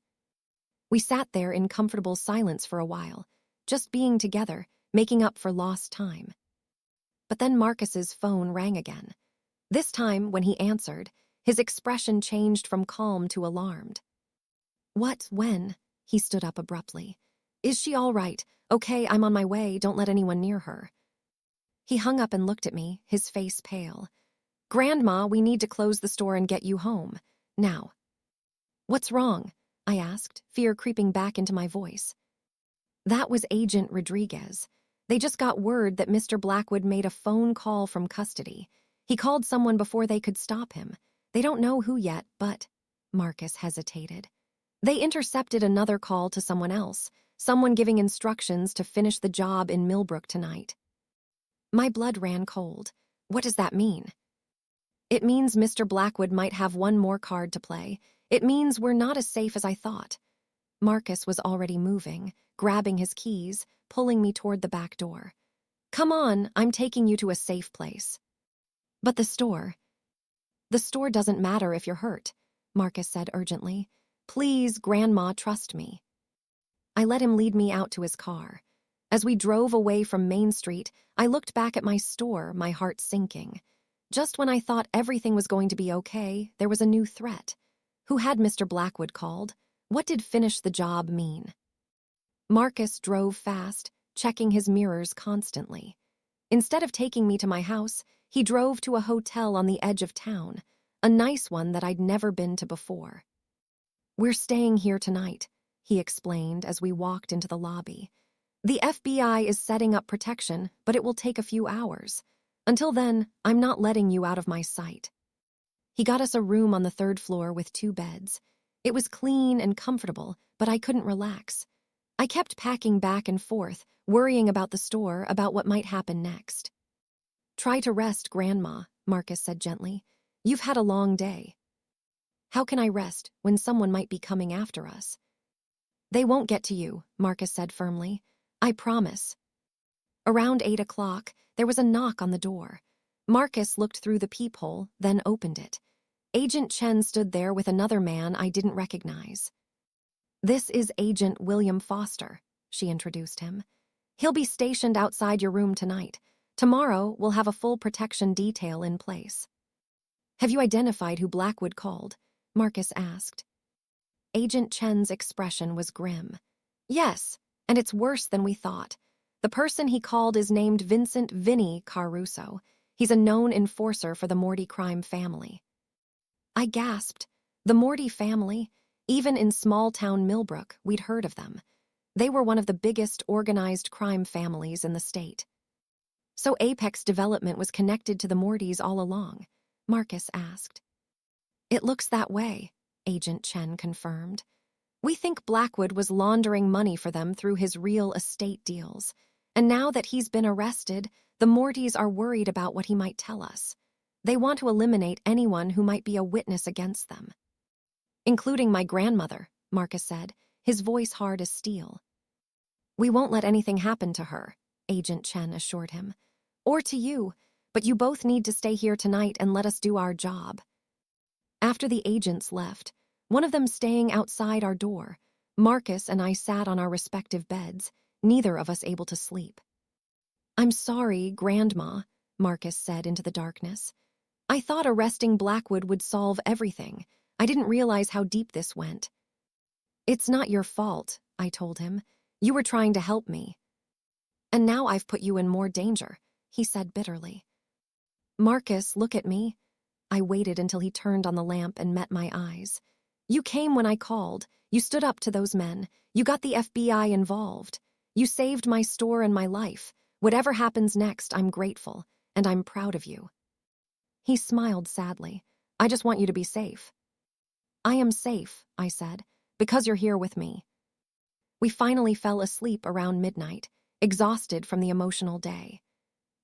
Speaker 1: We sat there in comfortable silence for a while, just being together, making up for lost time. But then Marcus's phone rang again. This time, when he answered, his expression changed from calm to alarmed. What, when? He stood up abruptly. Is she all right? Okay, I'm on my way, don't let anyone near her. He hung up and looked at me, his face pale. Grandma, we need to close the store and get you home. Now. What's wrong? I asked, fear creeping back into my voice. That was Agent Rodriguez. They just got word that Mr. Blackwood made a phone call from custody. He called someone before they could stop him. They don't know who yet, but Marcus hesitated. They intercepted another call to someone else, someone giving instructions to finish the job in Millbrook tonight. My blood ran cold. What does that mean? It means Mr. Blackwood might have one more card to play. It means we're not as safe as I thought. Marcus was already moving, grabbing his keys, pulling me toward the back door. Come on, I'm taking you to a safe place. But the store. The store doesn't matter if you're hurt, Marcus said urgently. Please, Grandma, trust me. I let him lead me out to his car. As we drove away from Main Street, I looked back at my store, my heart sinking. Just when I thought everything was going to be okay, there was a new threat. Who had Mr. Blackwood called? What did finish the job mean? Marcus drove fast, checking his mirrors constantly. Instead of taking me to my house, he drove to a hotel on the edge of town, a nice one that I'd never been to before. We're staying here tonight, he explained as we walked into the lobby. The FBI is setting up protection, but it will take a few hours. Until then, I'm not letting you out of my sight. He got us a room on the 3rd floor with 2 beds. It was clean and comfortable, but I couldn't relax. I kept packing back and forth, worrying about the store, about what might happen next. Try to rest, Grandma, Marcus said gently. You've had a long day. How can I rest when someone might be coming after us? They won't get to you, Marcus said firmly. I promise. Around 8 o'clock, there was a knock on the door. Marcus looked through the peephole, then opened it. Agent Chen stood there with another man I didn't recognize. This is Agent William Foster, she introduced him. He'll be stationed outside your room tonight. Tomorrow, we'll have a full protection detail in place. Have you identified who Blackwood called? Marcus asked. Agent Chen's expression was grim. Yes, and it's worse than we thought. The person he called is named Vincent Vinny Caruso. He's a known enforcer for the Morty crime family. I gasped. The Morty family? Even in small-town Millbrook, we'd heard of them. They were one of the biggest organized crime families in the state. So Apex Development was connected to the Mortys all along? Marcus asked. It looks that way, Agent Chen confirmed. We think Blackwood was laundering money for them through his real estate deals. And now that he's been arrested, the Mortys are worried about what he might tell us. They want to eliminate anyone who might be a witness against them. Including my grandmother, Marcus said, his voice hard as steel. We won't let anything happen to her, Agent Chen assured him. Or to you, but you both need to stay here tonight and let us do our job. After the agents left, one of them staying outside our door, Marcus and I sat on our respective beds, neither of us able to sleep. I'm sorry, Grandma, Marcus said into the darkness. I thought arresting Blackwood would solve everything. I didn't realize how deep this went. It's not your fault, I told him. You were trying to help me. And now I've put you in more danger, he said bitterly. Marcus, look at me. I waited until he turned on the lamp and met my eyes. You came when I called. You stood up to those men. You got the FBI involved. You saved my store and my life. Whatever happens next, I'm grateful, and I'm proud of you. He smiled sadly. I just want you to be safe. I am safe, I said, because you're here with me. We finally fell asleep around midnight, exhausted from the emotional day.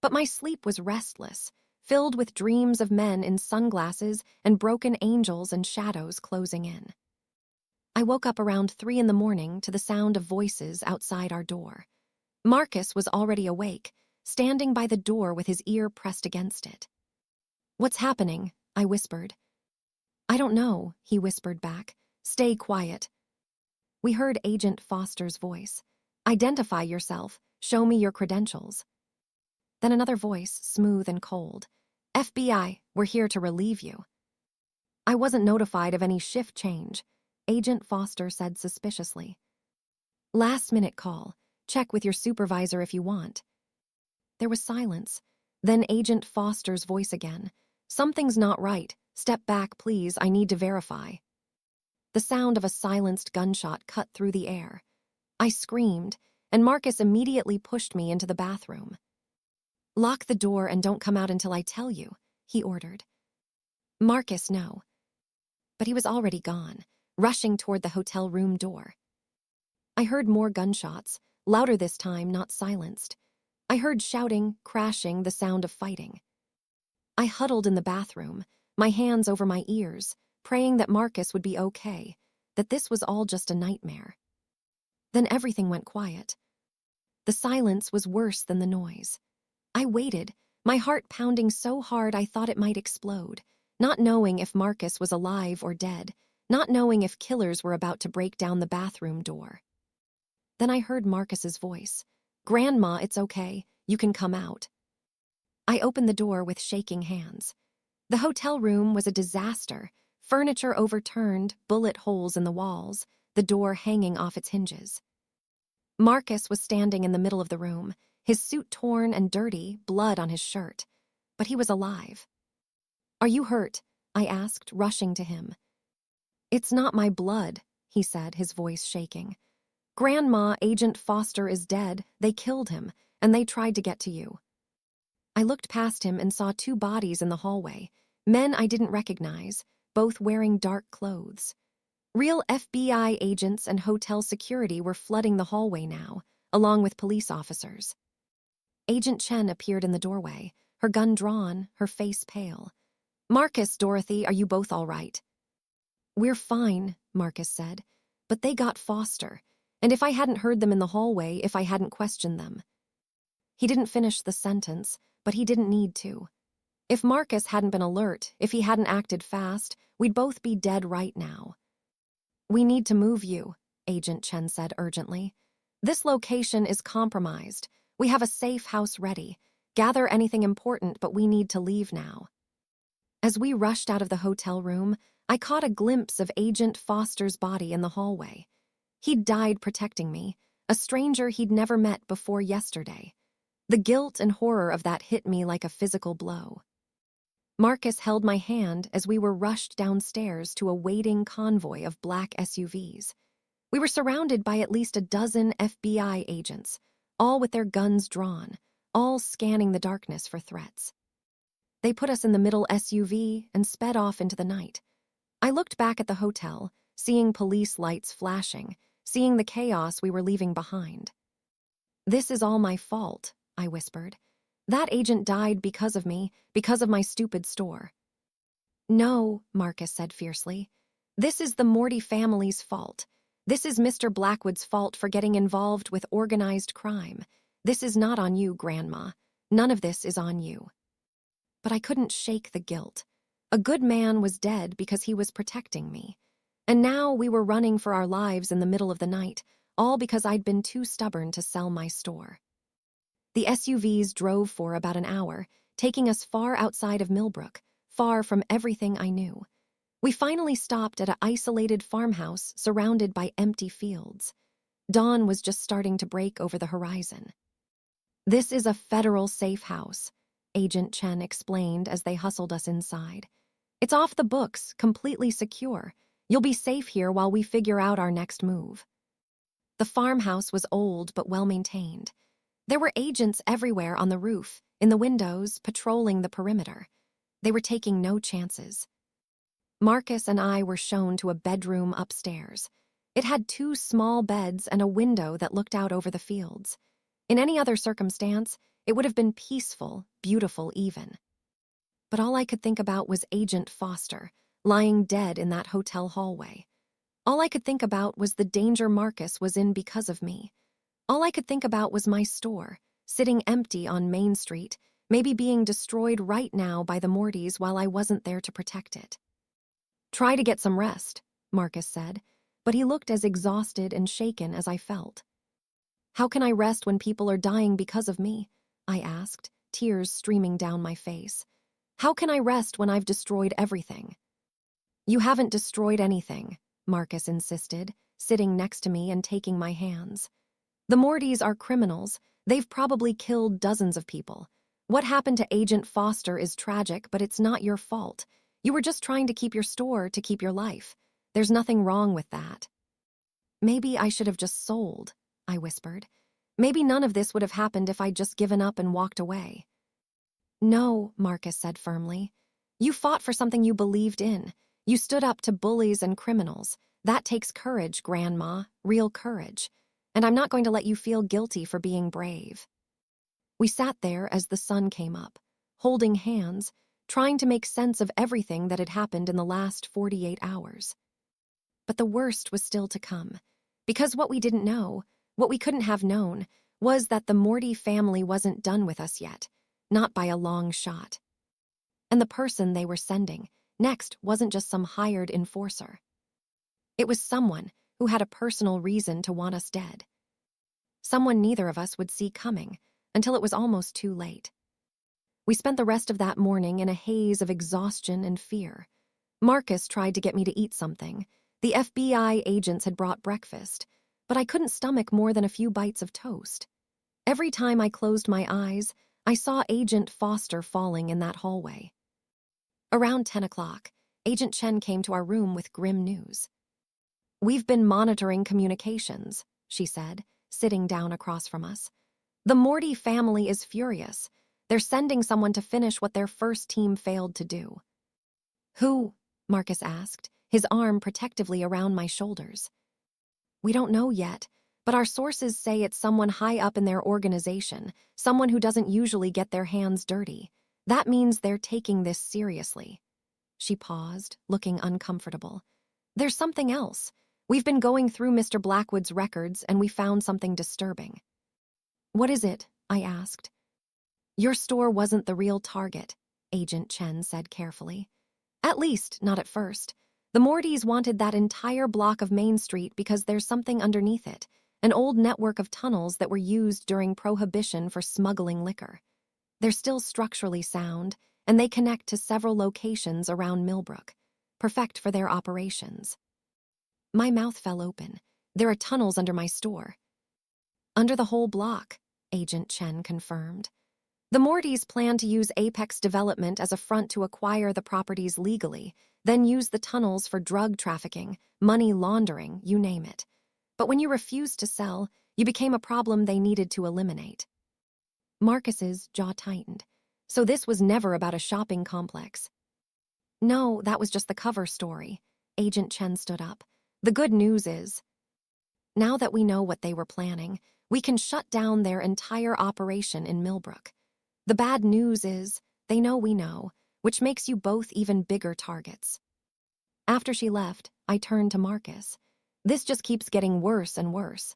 Speaker 1: But my sleep was restless, filled with dreams of men in sunglasses and broken angels and shadows closing in. I woke up around 3 a.m. to the sound of voices outside our door. Marcus was already awake, standing by the door with his ear pressed against it. What's happening? I whispered. I don't know, he whispered back. Stay quiet. We heard Agent Foster's voice. Identify yourself. Show me your credentials. Then another voice, smooth and cold. FBI, we're here to relieve you. I wasn't notified of any shift change, Agent Foster said suspiciously. Last-minute call. Check with your supervisor if you want. There was silence. Then Agent Foster's voice again. Something's not right. Step back, please. I need to verify. The sound of a silenced gunshot cut through the air. I screamed, and Marcus immediately pushed me into the bathroom. "Lock the door and don't come out until I tell you," he ordered. "Marcus, no." But he was already gone, rushing toward the hotel room door. I heard more gunshots, louder this time, not silenced. I heard shouting, crashing, the sound of fighting. I huddled in the bathroom, my hands over my ears, praying that Marcus would be okay, that this was all just a nightmare. Then everything went quiet. The silence was worse than the noise. I waited, my heart pounding so hard I thought it might explode, not knowing if Marcus was alive or dead, not knowing if killers were about to break down the bathroom door. Then I heard Marcus's voice. "Grandma, it's okay. You can come out." I opened the door with shaking hands. The hotel room was a disaster. Furniture overturned, bullet holes in the walls, the door hanging off its hinges. Marcus was standing in the middle of the room, his suit torn and dirty, blood on his shirt. But he was alive. "Are you hurt?" I asked, rushing to him. "It's not my blood," he said, his voice shaking. "Grandma, Agent Foster is dead. They killed him, and they tried to get to you." I looked past him and saw two bodies in the hallway, men I didn't recognize, both wearing dark clothes. Real FBI agents and hotel security were flooding the hallway now, along with police officers. Agent Chen appeared in the doorway, her gun drawn, her face pale. "Marcus, Dorothy, are you both all right?" "We're fine," Marcus said, "but they got Foster, and if I hadn't heard them in the hallway, if I hadn't questioned them." He didn't finish the sentence, but he didn't need to. If Marcus hadn't been alert, if he hadn't acted fast, we'd both be dead right now. "We need to move you," Agent Chen said urgently. "This location is compromised. We have a safe house ready. Gather anything important, but we need to leave now." As we rushed out of the hotel room, I caught a glimpse of Agent Foster's body in the hallway. He'd died protecting me, a stranger he'd never met before yesterday. The guilt and horror of that hit me like a physical blow. Marcus held my hand as we were rushed downstairs to a waiting convoy of black SUVs. We were surrounded by at least a dozen FBI agents, all with their guns drawn, all scanning the darkness for threats. They put us in the middle SUV and sped off into the night. I looked back at the hotel, seeing police lights flashing, seeing the chaos we were leaving behind. "This is all my fault," I whispered. "That agent died because of me, because of my stupid store." "No," Marcus said fiercely. "This is the Morty family's fault. This is Mr. Blackwood's fault for getting involved with organized crime. This is not on you, Grandma. None of this is on you." But I couldn't shake the guilt. A good man was dead because he was protecting me. And now we were running for our lives in the middle of the night, all because I'd been too stubborn to sell my store. The SUVs drove for about an hour, taking us far outside of Millbrook, far from everything I knew. We finally stopped at an isolated farmhouse surrounded by empty fields. Dawn was just starting to break over the horizon. "This is a federal safe house," Agent Chen explained as they hustled us inside. "It's off the books, completely secure. You'll be safe here while we figure out our next move." The farmhouse was old but well-maintained. There were agents everywhere on the roof, in the windows, patrolling the perimeter. They were taking no chances. Marcus and I were shown to a bedroom upstairs. It had two small beds and a window that looked out over the fields. In any other circumstance, it would have been peaceful, beautiful even. But all I could think about was Agent Foster, lying dead in that hotel hallway. All I could think about was the danger Marcus was in because of me. All I could think about was my store, sitting empty on Main Street, maybe being destroyed right now by the Mortys while I wasn't there to protect it. "Try to get some rest," Marcus said, but he looked as exhausted and shaken as I felt. "How can I rest when people are dying because of me?" I asked, tears streaming down my face. "How can I rest when I've destroyed everything?" "You haven't destroyed anything," Marcus insisted, sitting next to me and taking my hands. "The Mortys are criminals. They've probably killed dozens of people. What happened to Agent Foster is tragic, but it's not your fault. You were just trying to keep your store, to keep your life. There's nothing wrong with that." "Maybe I should have just sold," I whispered. Maybe none of this would have happened if I'd just given up and walked away. No, Marcus said firmly. You fought for something you believed in. You stood up to bullies and criminals. That takes courage, Grandma, real courage. And I'm not going to let you feel guilty for being brave. We sat there as the sun came up, holding hands, trying to make sense of everything that had happened in the last 48 hours. But the worst was still to come, because what we didn't know, what we couldn't have known, was that the Morty family wasn't done with us yet, not by a long shot. And the person they were sending next wasn't just some hired enforcer. It was someone who had a personal reason to want us dead. Someone neither of us would see coming until it was almost too late. We spent the rest of that morning in a haze of exhaustion and fear. Marcus tried to get me to eat something. The FBI agents had brought breakfast, but I couldn't stomach more than a few bites of toast. Every time I closed my eyes, I saw Agent Foster falling in that hallway. Around 10 o'clock, Agent Chen came to our room with grim news. We've been monitoring communications, she said, sitting down across from us. The Morty family is furious. They're sending someone to finish what their first team failed to do. Who? Marcus asked, his arm protectively around my shoulders. We don't know yet, but our sources say it's someone high up in their organization, someone who doesn't usually get their hands dirty. That means they're taking this seriously. She paused, looking uncomfortable. There's something else. We've been going through Mr. Blackwood's records and we found something disturbing. What is it? I asked. Your store wasn't the real target, Agent Chen said carefully. At least, not at first. The Mortys wanted that entire block of Main Street because there's something underneath it, an old network of tunnels that were used during Prohibition for smuggling liquor. They're still structurally sound, and they connect to several locations around Millbrook, perfect for their operations. My mouth fell open. There are tunnels under my store. Under the whole block, Agent Chen confirmed. The Mortys plan to use Apex Development as a front to acquire the properties legally, then use the tunnels for drug trafficking, money laundering, you name it. But when you refused to sell, you became a problem they needed to eliminate. Marcus's jaw tightened. So this was never about a shopping complex. No, that was just the cover story. Agent Chen stood up. The good news is, now that we know what they were planning, we can shut down their entire operation in Millbrook. The bad news is, they know we know, which makes you both even bigger targets. After she left, I turned to Marcus. This just keeps getting worse and worse.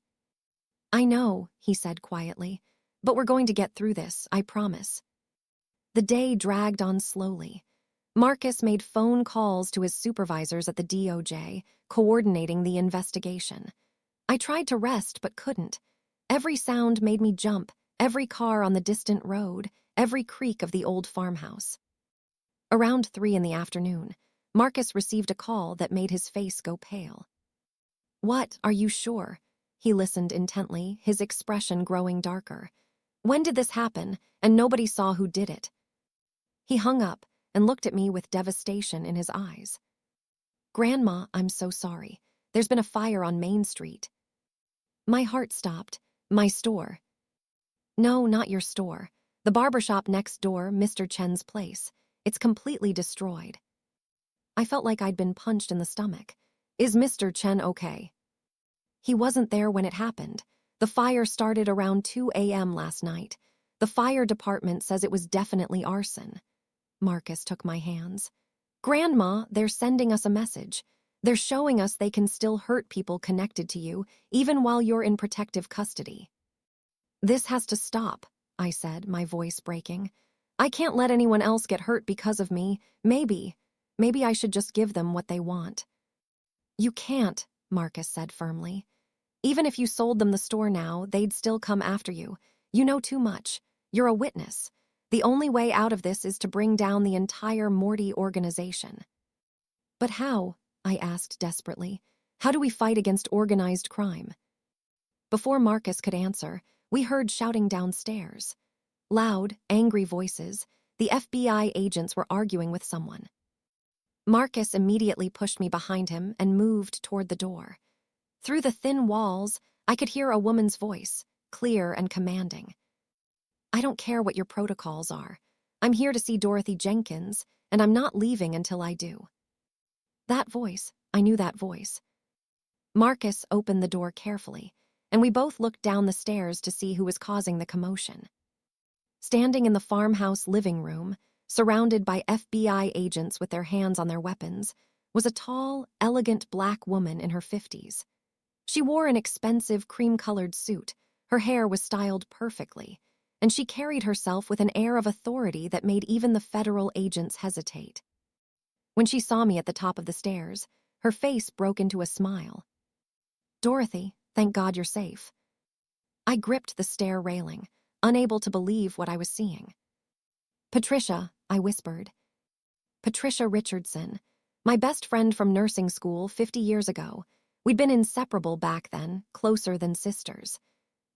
Speaker 1: I know, he said quietly, but we're going to get through this, I promise. The day dragged on slowly. Marcus made phone calls to his supervisors at the DOJ, coordinating the investigation. I tried to rest but couldn't. Every sound made me jump, every car on the distant road, every creak of the old farmhouse. Around 3 in the afternoon, Marcus received a call that made his face go pale. What, are you sure? He listened intently, his expression growing darker. When did this happen, and nobody saw who did it? He hung up and looked at me with devastation in his eyes. Grandma, I'm so sorry. There's been a fire on Main Street. My heart stopped. My store. No, not your store. The barbershop next door, Mr. Chen's place. It's completely destroyed. I felt like I'd been punched in the stomach. Is Mr. Chen okay? He wasn't there when it happened. The fire started around 2 a.m. last night. The fire department says it was definitely arson. Marcus took my hands. Grandma, they're sending us a message. They're showing us they can still hurt people connected to you, even while you're in protective custody. This has to stop, I said, my voice breaking. I can't let anyone else get hurt because of me. Maybe I should just give them what they want. You can't, Marcus said firmly. Even if you sold them the store now, they'd still come after you. You know too much. You're a witness. The only way out of this is to bring down the entire Morty organization. But how? I asked desperately. How do we fight against organized crime? Before Marcus could answer, we heard shouting downstairs. Loud, angry voices. The FBI agents were arguing with someone. Marcus immediately pushed me behind him and moved toward the door. Through the thin walls, I could hear a woman's voice. clear and commanding. "I don't care what your protocols are. I'm here to see Dorothy Jenkins, and I'm not leaving until I do." That voice, I knew that voice. Marcus opened the door carefully, and we both looked down the stairs to see who was causing the commotion. Standing in the farmhouse living room, surrounded by FBI agents with their hands on their weapons, was a tall, elegant black woman in her 50s. She wore an expensive cream-colored suit, her hair was styled perfectly, and she carried herself with an air of authority that made even the federal agents hesitate. When she saw me at the top of the stairs, her face broke into a smile. "Dorothy, thank God you're safe." I gripped the stair railing, unable to believe what I was seeing. "Patricia," I whispered. "Patricia Richardson, my best friend from nursing school 50 years ago. We'd been inseparable back then, closer than sisters.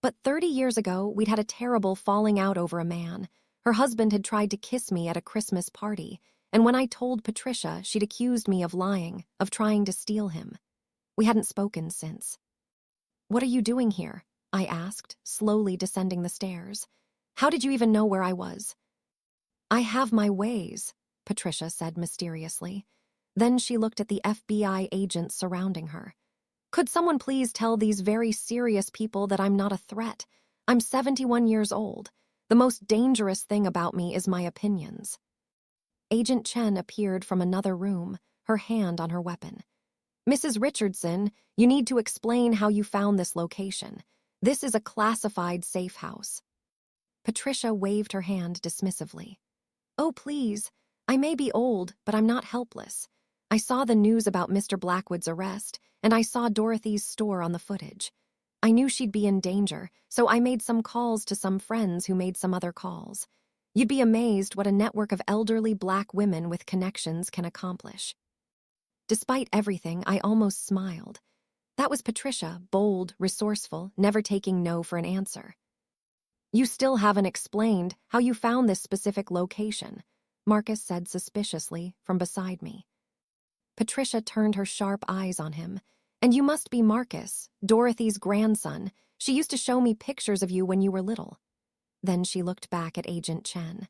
Speaker 1: But 30 years ago, we'd had a terrible falling out over a man. Her husband had tried to kiss me at a Christmas party, and when I told Patricia, she'd accused me of lying, of trying to steal him. We hadn't spoken since." "What are you doing here?" I asked, slowly descending the stairs. "How did you even know where I was?" "I have my ways," Patricia said mysteriously. Then she looked at the FBI agents surrounding her. "Could someone please tell these very serious people that I'm not a threat? I'm 71 years old. The most dangerous thing about me is my opinions." Agent Chen appeared from another room, her hand on her weapon. "Mrs. Richardson, you need to explain how you found this location. This is a classified safe house." Patricia waved her hand dismissively. "Oh, please. I may be old, but I'm not helpless. I saw the news about Mr. Blackwood's arrest, and I saw Dorothy's store on the footage. I knew she'd be in danger, so I made some calls to some friends who made some other calls. You'd be amazed what a network of elderly black women with connections can accomplish." Despite everything, I almost smiled. That was Patricia, bold, resourceful, never taking no for an answer. "You still haven't explained how you found this specific location," Marcus said suspiciously from beside me. Patricia turned her sharp eyes on him. "And you must be Marcus, Dorothy's grandson. She used to show me pictures of you when you were little." Then she looked back at Agent Chen.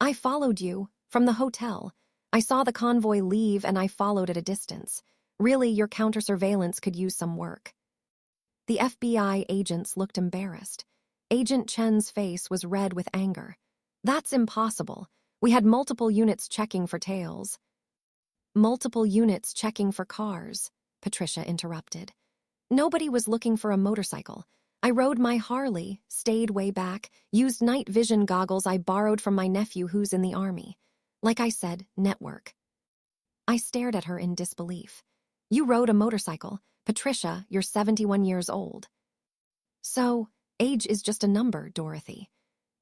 Speaker 1: "I followed you, from the hotel. I saw the convoy leave and I followed at a distance. Really, your counter-surveillance could use some work." The FBI agents looked embarrassed. Agent Chen's face was red with anger. "That's impossible. We had multiple units checking for tails." "Multiple units checking for cars," Patricia interrupted. "Nobody was looking for a motorcycle. I rode my Harley, stayed way back, used night vision goggles I borrowed from my nephew who's in the army. Like I said, network." I stared at her in disbelief. "You rode a motorcycle. Patricia, you're 71 years old." "So, age is just a number, Dorothy.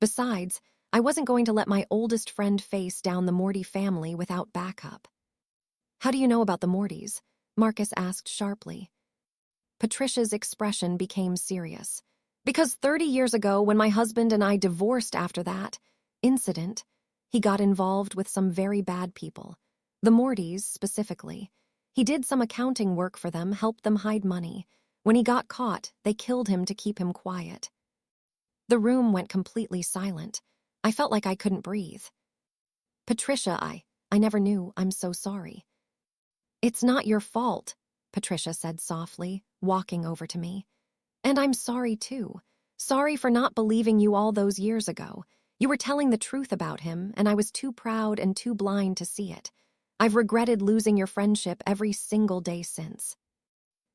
Speaker 1: Besides, I wasn't going to let my oldest friend face down the Morty family without backup." "How do you know about the Mortys?" Marcus asked sharply. Patricia's expression became serious. "Because 30 years ago, when my husband and I divorced after that incident, he got involved with some very bad people. The Mortys, specifically. He did some accounting work for them, helped them hide money. When he got caught, they killed him to keep him quiet." The room went completely silent. I felt like I couldn't breathe. "Patricia, I never knew. I'm so sorry." "It's not your fault," Patricia said softly, walking over to me. "And I'm sorry, too. Sorry for not believing you all those years ago. You were telling the truth about him, and I was too proud and too blind to see it. I've regretted losing your friendship every single day since."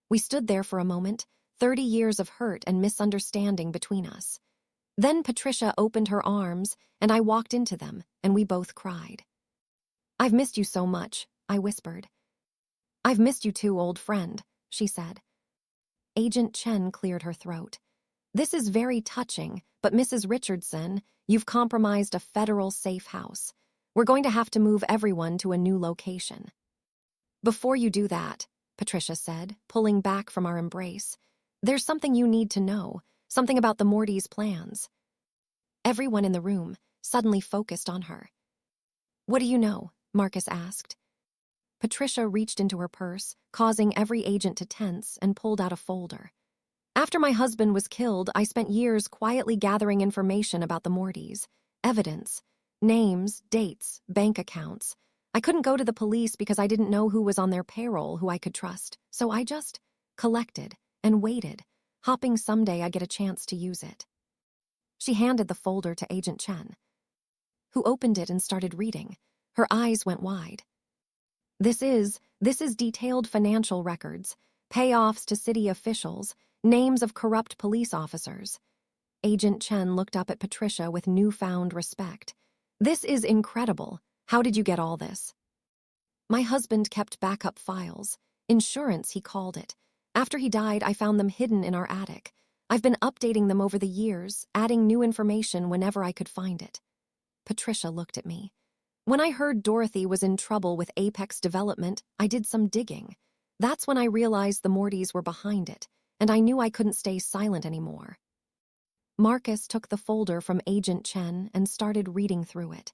Speaker 1: We stood there for a moment, 30 years of hurt and misunderstanding between us. Then Patricia opened her arms, and I walked into them, and we both cried. "I've missed you so much," I whispered. "I've missed you too, old friend," she said. Agent Chen cleared her throat. "This is very touching, but Mrs. Richardson, you've compromised a federal safe house. We're going to have to move everyone to a new location." "Before you do that," Patricia said, pulling back from our embrace, "there's something you need to know, something about the Mortys' plans." Everyone in the room suddenly focused on her. "What do you know?" Marcus asked. Patricia reached into her purse, causing every agent to tense, and pulled out a folder. After my husband was killed, I spent years quietly gathering information about the Mortys. Evidence, names, dates, bank accounts. I couldn't go to the police because I didn't know who was on their payroll, who I could trust. So I just collected and waited, hoping someday I'd get a chance to use it. She handed the folder to Agent Chen, who opened it and started reading. Her eyes went wide. This is detailed financial records, payoffs to city officials, names of corrupt police officers. Agent Chen looked up at Patricia with newfound respect. This is incredible. How did you get all this? My husband kept backup files. Insurance, he called it. After he died, I found them hidden in our attic. I've been updating them over the years, adding new information whenever I could find it. Patricia looked at me. When I heard Dorothy was in trouble with Apex Development, I did some digging. That's when I realized the Mortys were behind it, and I knew I couldn't stay silent anymore. Marcus took the folder from Agent Chen and started reading through it.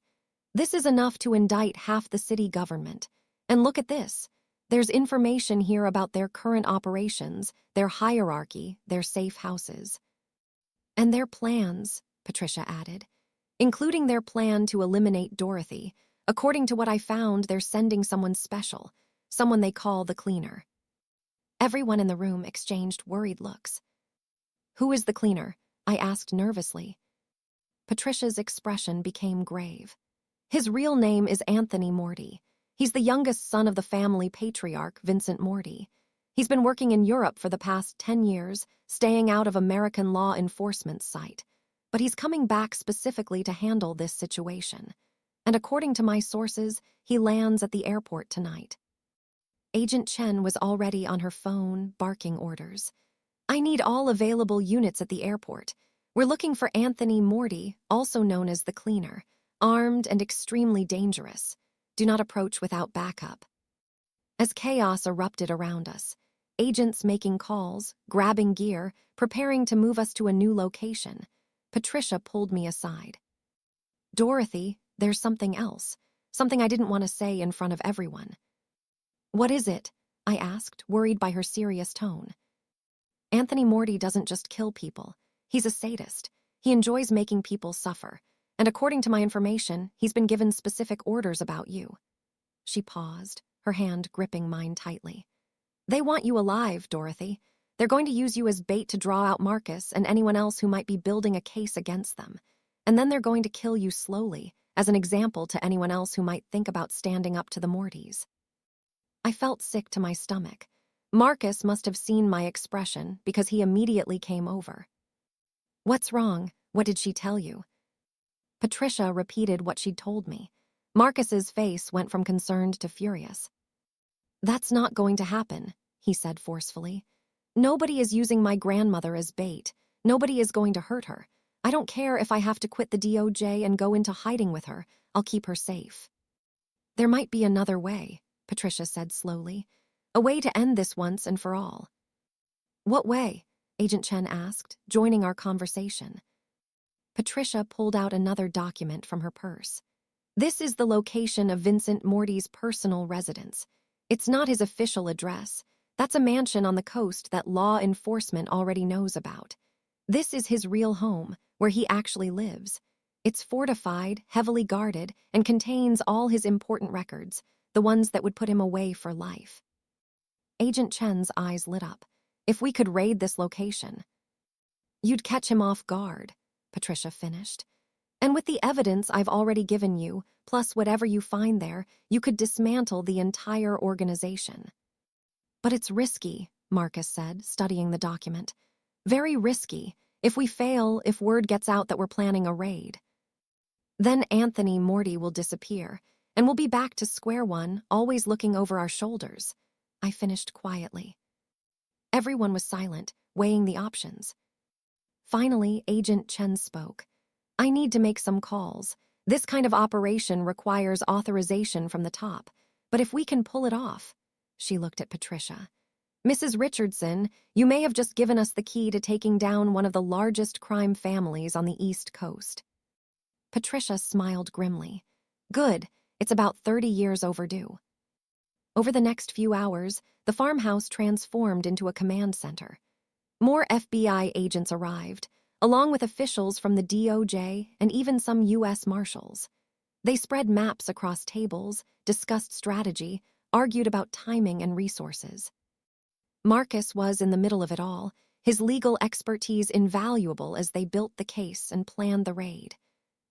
Speaker 1: This is enough to indict half the city government. And look at this. There's information here about their current operations, their hierarchy, their safe houses. And their plans, Patricia added, including their plan to eliminate Dorothy. According to what I found, they're sending someone special, someone they call the cleaner. Everyone in the room exchanged worried looks. Who is the cleaner? I asked nervously. Patricia's expression became grave. His real name is Anthony Morty. He's the youngest son of the family patriarch, Vincent Morty. He's been working in Europe for the past 10 years, staying out of American law enforcement's sight. But he's coming back specifically to handle this situation. And according to my sources, he lands at the airport tonight. Agent Chen was already on her phone, barking orders. I need all available units at the airport. We're looking for Anthony Morty, also known as the cleaner, armed and extremely dangerous. Do not approach without backup. As chaos erupted around us, agents making calls, grabbing gear, preparing to move us to a new location, Patricia pulled me aside. Dorothy, there's something else. Something I didn't want to say in front of everyone. What is it? I asked, worried by her serious tone. Anthony Morty doesn't just kill people. He's a sadist. He enjoys making people suffer. And according to my information, he's been given specific orders about you. She paused, her hand gripping mine tightly. They want you alive, Dorothy. They're going to use you as bait to draw out Marcus and anyone else who might be building a case against them. And then they're going to kill you slowly, as an example to anyone else who might think about standing up to the Mortys. I felt sick to my stomach. Marcus must have seen my expression because he immediately came over. What's wrong? What did she tell you? Patricia repeated what she'd told me. Marcus's face went from concerned to furious. That's not going to happen, he said forcefully. Nobody is using my grandmother as bait. Nobody is going to hurt her. I don't care if I have to quit the DOJ and go into hiding with her. I'll keep her safe. There might be another way, Patricia said slowly. A way to end this once and for all. What way? Agent Chen asked, joining our conversation. Patricia pulled out another document from her purse. This is the location of Vincent Morty's personal residence. It's not his official address. That's a mansion on the coast that law enforcement already knows about. This is his real home, where he actually lives. It's fortified, heavily guarded, and contains all his important records, the ones that would put him away for life. Agent Chen's eyes lit up. If we could raid this location. You'd catch him off guard, Patricia finished. And with the evidence I've already given you, plus whatever you find there, you could dismantle the entire organization. But it's risky, Marcus said, studying the document. Very risky. If we fail, if word gets out that we're planning a raid. Then Anthony Morty will disappear, and we'll be back to square one, always looking over our shoulders. I finished quietly. Everyone was silent, weighing the options. Finally, Agent Chen spoke. I need to make some calls. This kind of operation requires authorization from the top. But if we can pull it off, she looked at Patricia. Mrs. Richardson, you may have just given us the key to taking down one of the largest crime families on the East Coast. Patricia smiled grimly. Good, it's about 30 years overdue. Over the next few hours, the farmhouse transformed into a command center. More FBI agents arrived, along with officials from the DOJ and even some U.S. Marshals. They spread maps across tables, discussed strategy, argued about timing and resources. Marcus was in the middle of it all, his legal expertise invaluable as they built the case and planned the raid.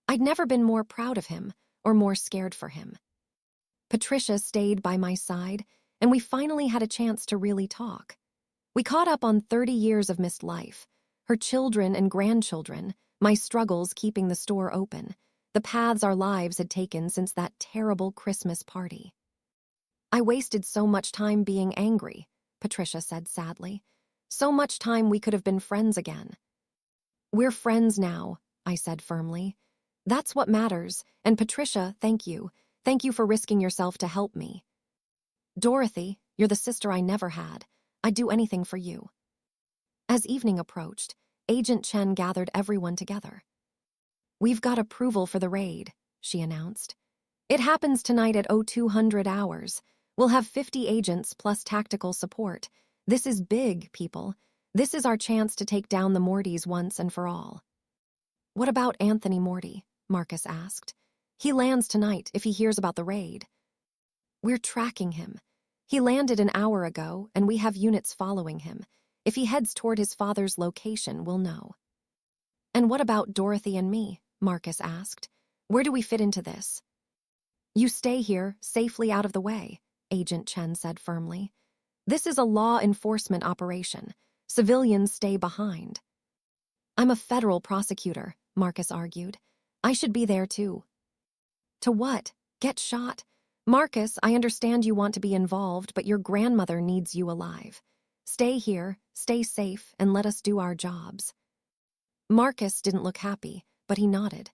Speaker 1: I'd never been more proud of him or more scared for him. Patricia stayed by my side, and we finally had a chance to really talk. We caught up on 30 years of missed life, her children and grandchildren, my struggles keeping the store open, the paths our lives had taken since that terrible Christmas party. I wasted so much time being angry, Patricia said sadly. So much time we could have been friends again. We're friends now, I said firmly. That's what matters, and Patricia, thank you. Thank you for risking yourself to help me. Dorothy, you're the sister I never had. I'd do anything for you. As evening approached, Agent Chen gathered everyone together. We've got approval for the raid, she announced. It happens tonight at 0200 hours. We'll have 50 agents plus tactical support. This is big, people. This is our chance to take down the Mortys once and for all. What about Anthony Morty? Marcus asked. He lands tonight if he hears about the raid. We're tracking him. He landed an hour ago, and we have units following him. If he heads toward his father's location, we'll know. And what about Dorothy and me? Marcus asked. Where do we fit into this? You stay here, safely out of the way, Agent Chen said firmly. This is a law enforcement operation. Civilians stay behind. I'm a federal prosecutor, Marcus argued. I should be there too. To what? Get shot? Marcus, I understand you want to be involved, but your grandmother needs you alive. Stay here, stay safe, and let us do our jobs. Marcus didn't look happy, but he nodded.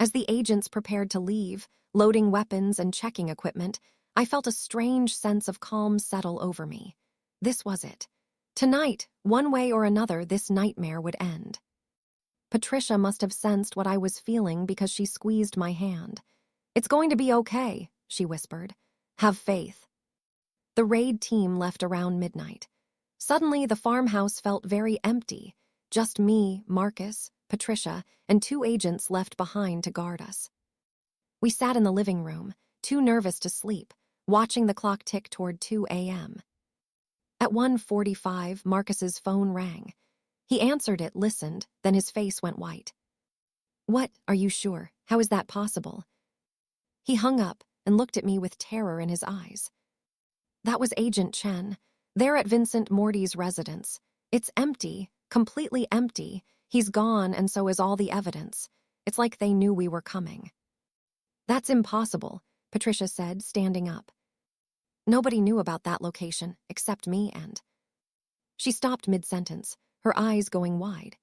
Speaker 1: As the agents prepared to leave, loading weapons and checking equipment, I felt a strange sense of calm settle over me. This was it. Tonight, one way or another, this nightmare would end. Patricia must have sensed what I was feeling because she squeezed my hand. It's going to be okay, she whispered. Have faith. The raid team left around midnight. Suddenly, the farmhouse felt very empty. Just me, Marcus, Patricia, and 2 agents left behind to guard us. We sat in the living room, too nervous to sleep, watching the clock tick toward 2 a.m. At 1:45, Marcus's phone rang. He answered it, listened, then his face went white. What? Are you sure? How is that possible? He hung up and looked at me with terror in his eyes. That was Agent Chen. They're at Vincent Morty's residence. It's empty, completely empty. He's gone, and so is all the evidence. It's like they knew we were coming. That's impossible, Patricia said, standing up. Nobody knew about that location, except me and... She stopped mid-sentence, her eyes going wide.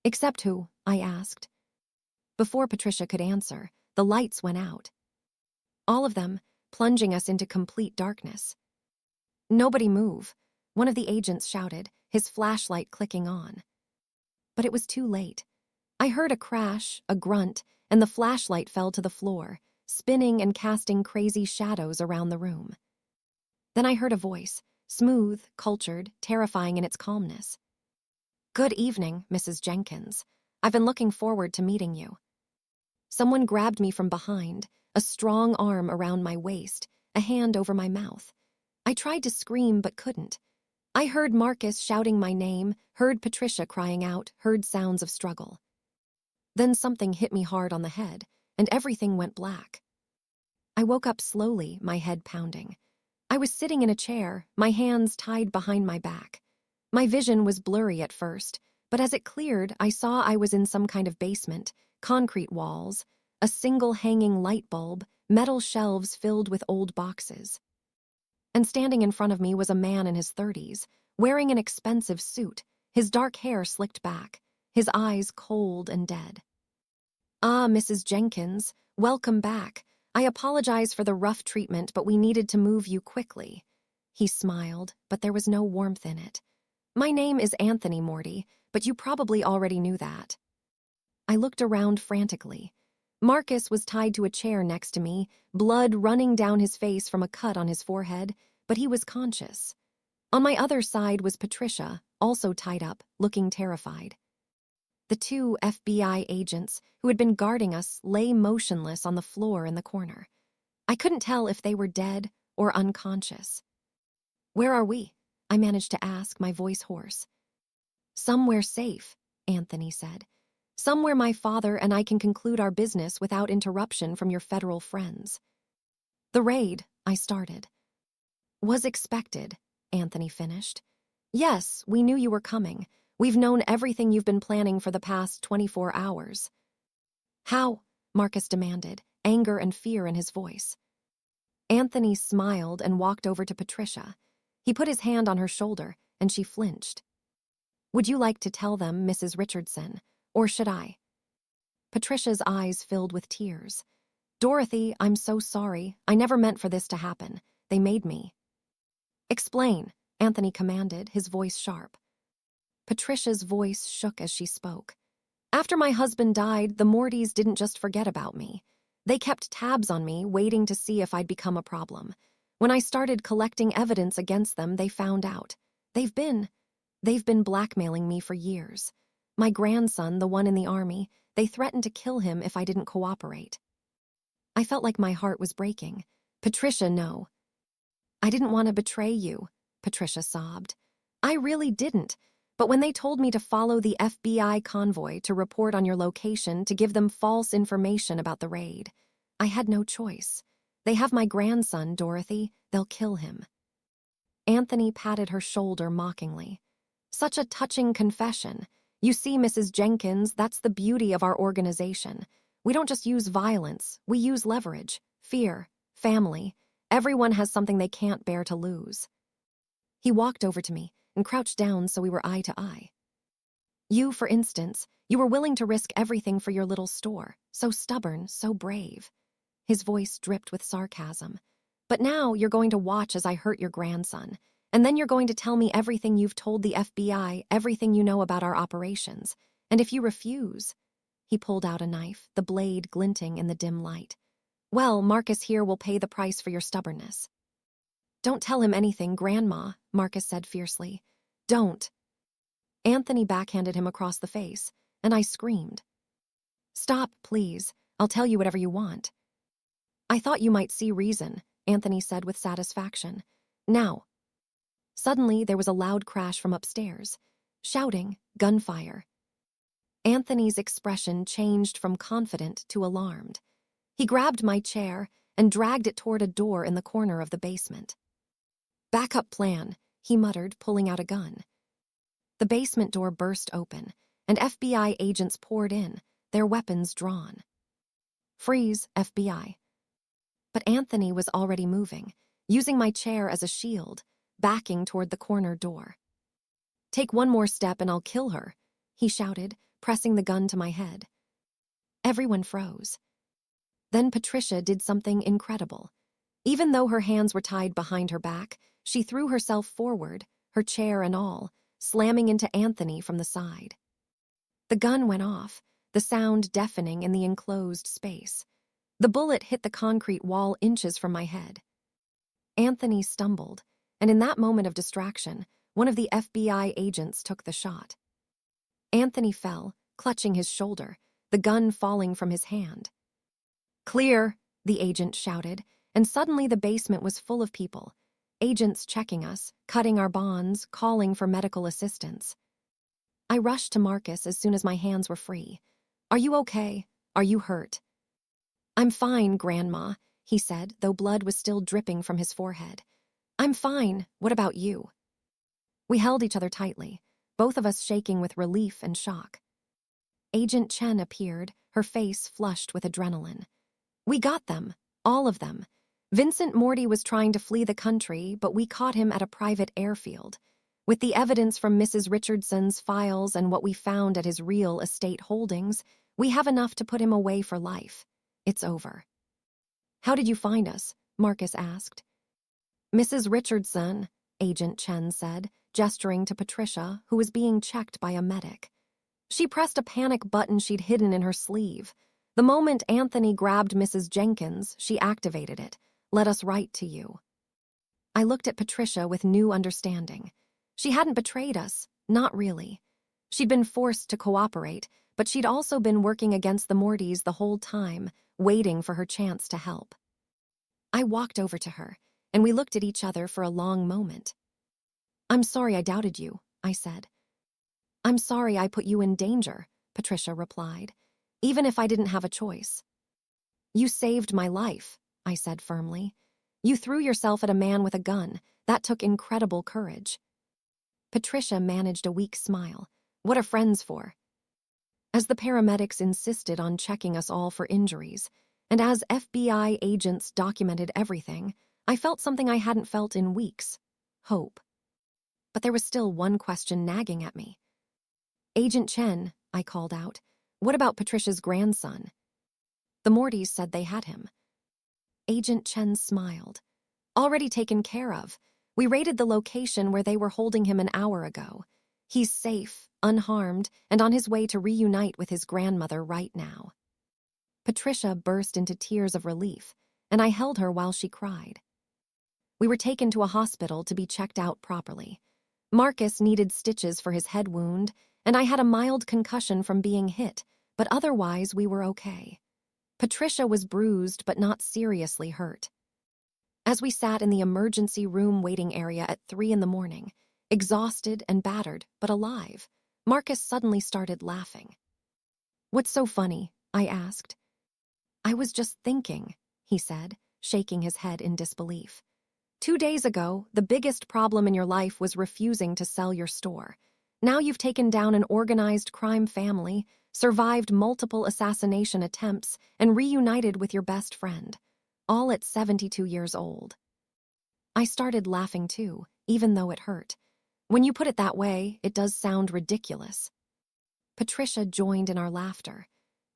Speaker 1: Except who? I asked. Before Patricia could answer, the lights went out. All of them, plunging us into complete darkness. Nobody move, one of the agents shouted, his flashlight clicking on. But it was too late. I heard a crash, a grunt, and the flashlight fell to the floor, spinning and casting crazy shadows around the room. Then I heard a voice, smooth, cultured, terrifying in its calmness. Good evening, Mrs. Jenkins. I've been looking forward to meeting you. Someone grabbed me from behind, a strong arm around my waist, a hand over my mouth. I tried to scream but couldn't. I heard Marcus shouting my name, heard Patricia crying out, heard sounds of struggle. Then something hit me hard on the head, and everything went black. I woke up slowly, my head pounding. I was sitting in a chair, my hands tied behind my back. My vision was blurry at first, but as it cleared, I saw I was in some kind of basement, concrete walls, a single hanging light bulb, metal shelves filled with old boxes. And standing in front of me was a man in his 30s, wearing an expensive suit, his dark hair slicked back, his eyes cold and dead. Ah, Mrs. Jenkins, welcome back. I apologize for the rough treatment, but we needed to move you quickly. He smiled, but there was no warmth in it. My name is Anthony Morty, but you probably already knew that. I looked around frantically. Marcus was tied to a chair next to me, blood running down his face from a cut on his forehead, but he was conscious. On my other side was Patricia, also tied up, looking terrified. The two FBI agents who had been guarding us lay motionless on the floor in the corner. I couldn't tell if they were dead or unconscious. "Where are we?" I managed to ask, my voice hoarse. "Somewhere safe," Anthony said. "Somewhere my father and I can conclude our business without interruption from your federal friends." "The raid," I started. "Was expected," Anthony finished. "Yes, we knew you were coming. We've known everything you've been planning for the past 24 hours. "How?" Marcus demanded, anger and fear in his voice. Anthony smiled and walked over to Patricia. He put his hand on her shoulder, and she flinched. "Would you like to tell them, Mrs. Richardson, or should I?" Patricia's eyes filled with tears. "Dorothy, I'm so sorry. I never meant for this to happen. They made me." "Explain," Anthony commanded, his voice sharp. Patricia's voice shook as she spoke. "After my husband died, the Mortys didn't just forget about me. They kept tabs on me, waiting to see if I'd become a problem. When I started collecting evidence against them, they found out. They've been blackmailing me for years. My grandson, the one in the army, they threatened to kill him if I didn't cooperate." I felt like my heart was breaking. "Patricia, no." "I didn't want to betray you," Patricia sobbed. "I really didn't. But when they told me to follow the FBI convoy to report on your location to give them false information about the raid, I had no choice. They have my grandson, Dorothy. They'll kill him." Anthony patted her shoulder mockingly. "Such a touching confession. You see, Mrs. Jenkins, that's the beauty of our organization. We don't just use violence, we use leverage, fear, family. Everyone has something they can't bear to lose." He walked over to me and crouched down so we were eye to eye. "You, for instance, you were willing to risk everything for your little store. So stubborn, so brave." His voice dripped with sarcasm. "But now you're going to watch as I hurt your grandson. And then you're going to tell me everything you've told the FBI, everything you know about our operations. And if you refuse..." He pulled out a knife, the blade glinting in the dim light. "Well, Marcus here will pay the price for your stubbornness." "Don't tell him anything, Grandma," Marcus said fiercely. "Don't." Anthony backhanded him across the face, and I screamed. "Stop, please. I'll tell you whatever you want." "I thought you might see reason," Anthony said with satisfaction. "Now." Suddenly, there was a loud crash from upstairs. Shouting, gunfire. Anthony's expression changed from confident to alarmed. He grabbed my chair and dragged it toward a door in the corner of the basement. "Backup plan," he muttered, pulling out a gun. The basement door burst open, and FBI agents poured in, their weapons drawn. "Freeze, FBI." But Anthony was already moving, using my chair as a shield, backing toward the corner door. "Take one more step and I'll kill her," he shouted, pressing the gun to my head. Everyone froze. Then Patricia did something incredible. Even though her hands were tied behind her back, she threw herself forward, her chair and all, slamming into Anthony from the side. The gun went off, the sound deafening in the enclosed space. The bullet hit the concrete wall inches from my head. Anthony stumbled, and in that moment of distraction, one of the FBI agents took the shot. Anthony fell, clutching his shoulder, the gun falling from his hand. "Clear," the agent shouted, and suddenly the basement was full of people. Agents checking us, cutting our bonds, calling for medical assistance. I rushed to Marcus as soon as my hands were free. "Are you okay? Are you hurt?" "I'm fine, Grandma," he said, though blood was still dripping from his forehead. "I'm fine. What about you?" We held each other tightly, both of us shaking with relief and shock. Agent Chen appeared, her face flushed with adrenaline. "We got them, all of them. Vincent Morty was trying to flee the country, but we caught him at a private airfield. With the evidence from Mrs. Richardson's files and what we found at his real estate holdings, we have enough to put him away for life. It's over." "How did you find us?" Marcus asked. "Mrs. Richardson," Agent Chen said, gesturing to Patricia, who was being checked by a medic. "She pressed a panic button she'd hidden in her sleeve. The moment Anthony grabbed Mrs. Jenkins, she activated it. Led us right to you." I looked at Patricia with new understanding. She hadn't betrayed us, Not really. She'd been forced to cooperate, but she'd also been working against the Mortys the whole time, waiting for her chance to help. I walked over to her, and we looked at each other for a long moment. "I'm sorry I doubted you," I said. "I'm sorry I put you in danger," Patricia replied, "even if I didn't have a choice." "You saved my life," I said firmly. "You threw yourself at a man with a gun. That took incredible courage." Patricia managed a weak smile. "What are friends for?" As the paramedics insisted on checking us all for injuries, and as FBI agents documented everything, I felt something I hadn't felt in weeks: hope. But there was still one question nagging at me. "Agent Chen," I called out, "what about Patricia's grandson?" "The Mortys said they had him." Agent Chen smiled. "Already taken care of. We raided the location where they were holding him an hour ago. He's safe, unharmed, and on his way to reunite with his grandmother right now." Patricia burst into tears of relief, and I held her while she cried. We were taken to a hospital to be checked out properly. Marcus needed stitches for his head wound, and I had a mild concussion from being hit, but otherwise we were okay. Patricia was bruised but not seriously hurt. As we sat in the emergency room waiting area at 3 a.m, exhausted and battered but alive, Marcus suddenly started laughing. "What's so funny?" I asked. "I was just thinking," he said, shaking his head in disbelief. 2 days ago, the biggest problem in your life was refusing to sell your store. Now you've taken down an organized crime family, survived multiple assassination attempts, and reunited with your best friend, all at 72 years old." I started laughing too, even though it hurt. When you put it that way, it does sound ridiculous. Patricia joined in our laughter.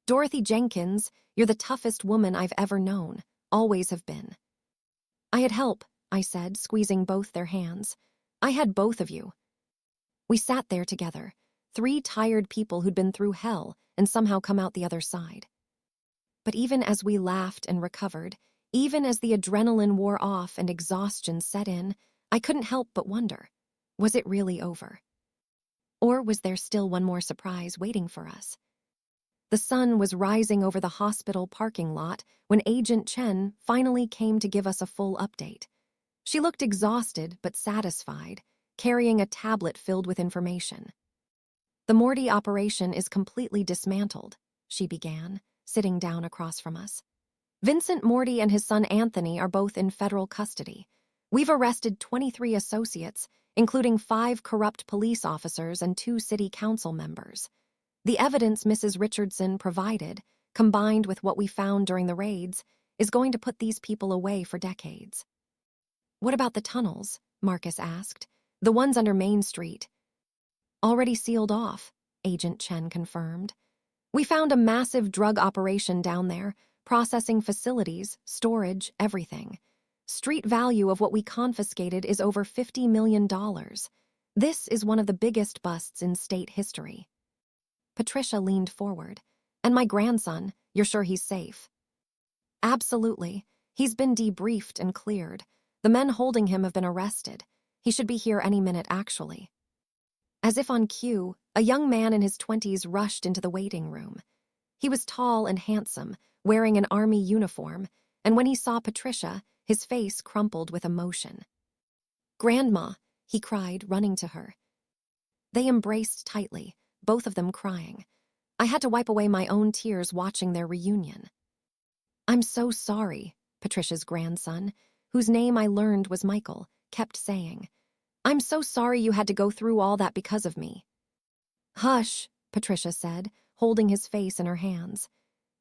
Speaker 1: "Dorothy Jenkins, you're the toughest woman I've ever known, always have been." "I had help," I said, squeezing both their hands. "I had both of you." We sat there together, 3 tired people who'd been through hell and somehow come out the other side. But even as we laughed and recovered, even as the adrenaline wore off and exhaustion set in, I couldn't help but wonder, was it really over? Or was there still one more surprise waiting for us? The sun was rising over the hospital parking lot when Agent Chen finally came to give us a full update. She looked exhausted but satisfied, carrying a tablet filled with information. "The Morty operation is completely dismantled," she began, sitting down across from us. "Vincent Morty and his son Anthony are both in federal custody. We've arrested 23 associates, including 5 corrupt police officers and 2 city council members. The evidence Mrs. Richardson provided, combined with what we found during the raids, is going to put these people away for decades." "What about the tunnels?" Marcus asked. "The ones under Main Street?" "Already sealed off," Agent Chen confirmed. "We found a massive drug operation down there, processing facilities, storage, everything. Street value of what we confiscated is over $50 million. This is one of the biggest busts in state history." Patricia leaned forward. "And my grandson, you're sure he's safe?" "Absolutely. He's been debriefed and cleared. The men holding him have been arrested. He should be here any minute, actually." As if on cue, a young man in his 20s rushed into the waiting room. He was tall and handsome, wearing an army uniform, and when he saw Patricia, his face crumpled with emotion. "Grandma," he cried, running to her. They embraced tightly, both of them crying. I had to wipe away my own tears watching their reunion. "I'm so sorry," Patricia's grandson, whose name I learned was Michael, kept saying. "I'm so sorry you had to go through all that because of me." "Hush," Patricia said, holding his face in her hands.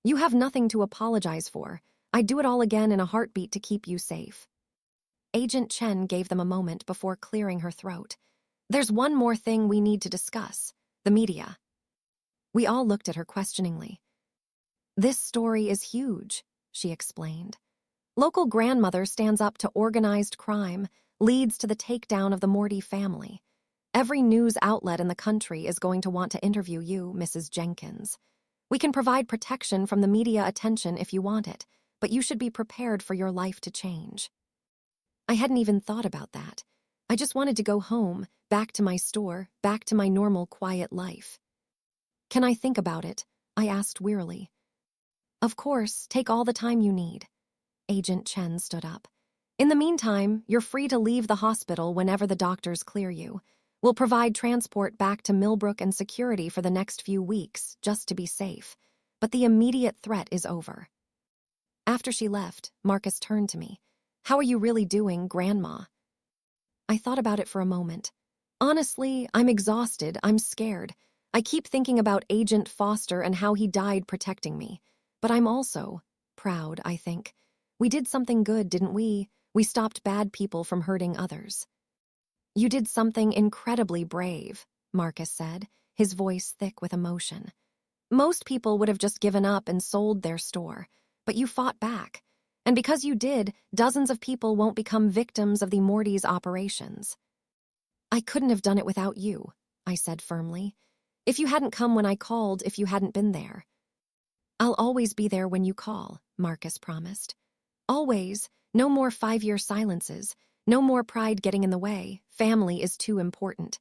Speaker 1: "You have nothing to apologize for. I'd do it all again in a heartbeat to keep you safe." Agent Chen gave them a moment before clearing her throat. "There's one more thing we need to discuss: the media." We all looked at her questioningly. "This story is huge," she explained. "Local grandmother stands up to organized crime, leads to the takedown of the Morty family. Every news outlet in the country is going to want to interview you, Mrs. Jenkins. We can provide protection from the media attention if you want it, but you should be prepared for your life to change." I hadn't even thought about that. I just wanted to go home, back to my store, back to my normal, quiet life. Can I think about it? I asked wearily. Of course, take all the time you need. Agent Chen stood up. In the meantime, you're free to leave the hospital whenever the doctors clear you. We'll provide transport back to Millbrook and security for the next few weeks, just to be safe. But the immediate threat is over. After she left, Marcus turned to me. How are you really doing, Grandma? I thought about it for a moment. Honestly, I'm exhausted, I'm scared. I keep thinking about Agent Foster and how he died protecting me. But I'm also proud, I think. We did something good, didn't we? We stopped bad people from hurting others. You did something incredibly brave, Marcus said, his voice thick with emotion. Most people would have just given up and sold their store, but you fought back. And because you did, dozens of people won't become victims of the Morty's operations. I couldn't have done it without you, I said firmly. If you hadn't come when I called, if you hadn't been there. I'll always be there when you call, Marcus promised. Always. No more 5-year silences. No more pride getting in the way. Family is too important.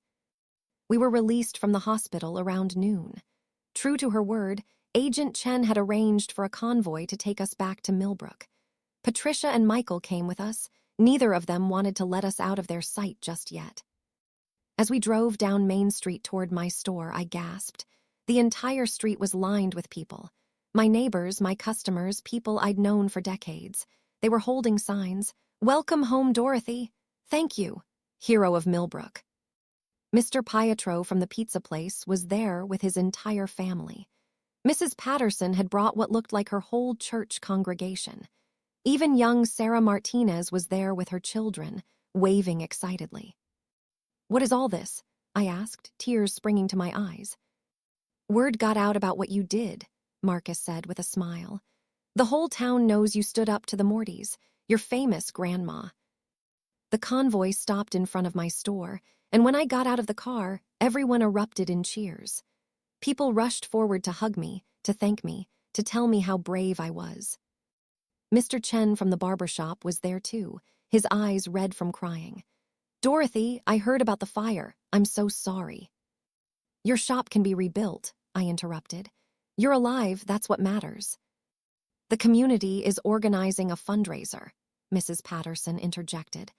Speaker 1: We were released from the hospital around noon. True to her word, Agent Chen had arranged for a convoy to take us back to Millbrook. Patricia and Michael came with us. Neither of them wanted to let us out of their sight just yet. As we drove down Main Street toward my store, I gasped. The entire street was lined with people. My neighbors, my customers, people I'd known for decades. They were holding signs. Welcome home, Dorothy. Thank you, hero of Millbrook. Mr. Pietro from the pizza place was there with his entire family. Mrs. Patterson had brought what looked like her whole church congregation. Even young Sarah Martinez was there with her children, waving excitedly. What is all this? I asked, tears springing to my eyes. Word got out about what you did, Marcus said with a smile. The whole town knows you stood up to the Mortys. You're famous, Grandma. The convoy stopped in front of my store, and when I got out of the car, everyone erupted in cheers. People rushed forward to hug me, to thank me, to tell me how brave I was. Mr. Chen from the barber shop was there too, his eyes red from crying. Dorothy, I heard about the fire. I'm so sorry. Your shop can be rebuilt, I interrupted. You're alive, that's what matters. The community is organizing a fundraiser, Mrs. Patterson interjected.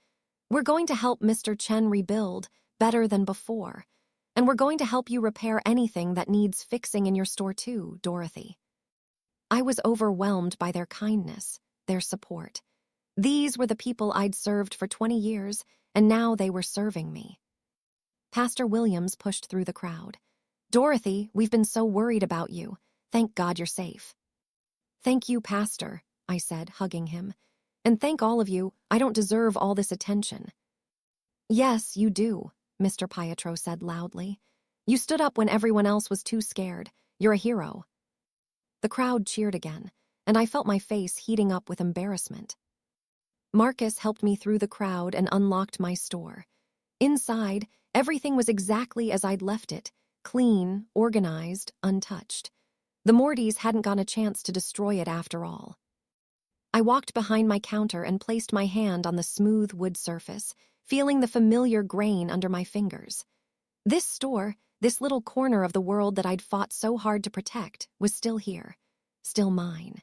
Speaker 1: We're going to help Mr. Chen rebuild better than before, and we're going to help you repair anything that needs fixing in your store too, Dorothy. I was overwhelmed by their kindness, their support. These were the people I'd served for 20 years, and now they were serving me. Pastor Williams pushed through the crowd. Dorothy, we've been so worried about you. Thank God you're safe. Thank you, Pastor, I said, hugging him. And thank all of you, I don't deserve all this attention. Yes, you do, Mr. Pietro said loudly. You stood up when everyone else was too scared. You're a hero. The crowd cheered again, and I felt my face heating up with embarrassment. Marcus helped me through the crowd and unlocked my store. Inside, everything was exactly as I'd left it, clean, organized, untouched. The Mortys hadn't gotten a chance to destroy it after all. I walked behind my counter and placed my hand on the smooth wood surface, feeling the familiar grain under my fingers. This store, this little corner of the world that I'd fought so hard to protect, was still here, still mine.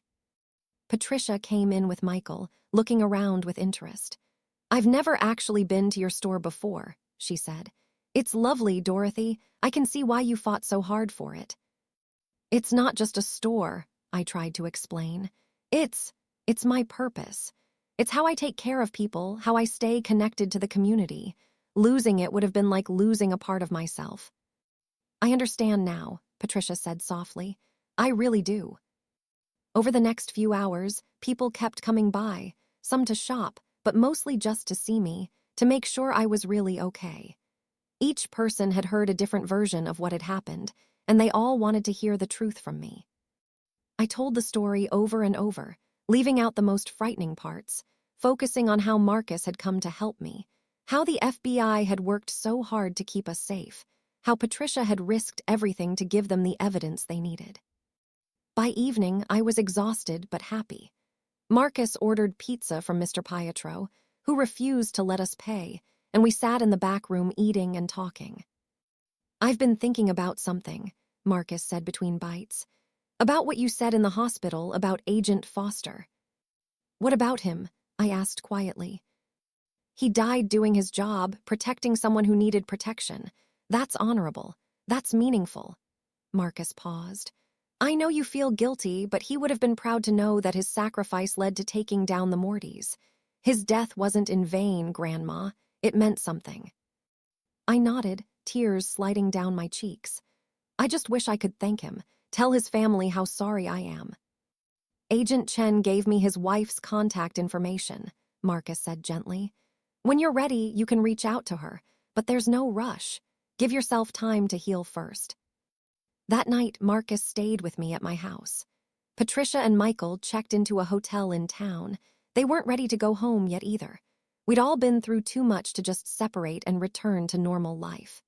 Speaker 1: Patricia came in with Michael, looking around with interest. I've never actually been to your store before, she said. It's lovely, Dorothy. I can see why you fought so hard for it. It's not just a store, I tried to explain. It's my purpose. It's how I take care of people, how I stay connected to the community. Losing it would have been like losing a part of myself. I understand now, Patricia said softly. I really do. Over the next few hours, people kept coming by, some to shop, but mostly just to see me, to make sure I was really okay. Each person had heard a different version of what had happened, and they all wanted to hear the truth from me. I told the story over and over, leaving out the most frightening parts, focusing on how Marcus had come to help me, how the FBI had worked so hard to keep us safe, how Patricia had risked everything to give them the evidence they needed. By evening, I was exhausted but happy. Marcus ordered pizza from Mr. Pietro, who refused to let us pay, and we sat in the back room eating and talking. "I've been thinking about something," Marcus said between bites. "About what you said in the hospital about Agent Foster." "What about him?" I asked quietly. "He died doing his job, protecting someone who needed protection. That's honorable. That's meaningful." Marcus paused. "I know you feel guilty, but he would have been proud to know that his sacrifice led to taking down the Mortys. His death wasn't in vain, Grandma. It meant something." I nodded, tears sliding down my cheeks. "I just wish I could thank him, tell his family how sorry I am." "Agent Chen gave me his wife's contact information," Marcus said gently. "When you're ready, you can reach out to her, but there's no rush. Give yourself time to heal first." That night, Marcus stayed with me at my house. Patricia and Michael checked into a hotel in town. They weren't ready to go home yet either. We'd all been through too much to just separate and return to normal life.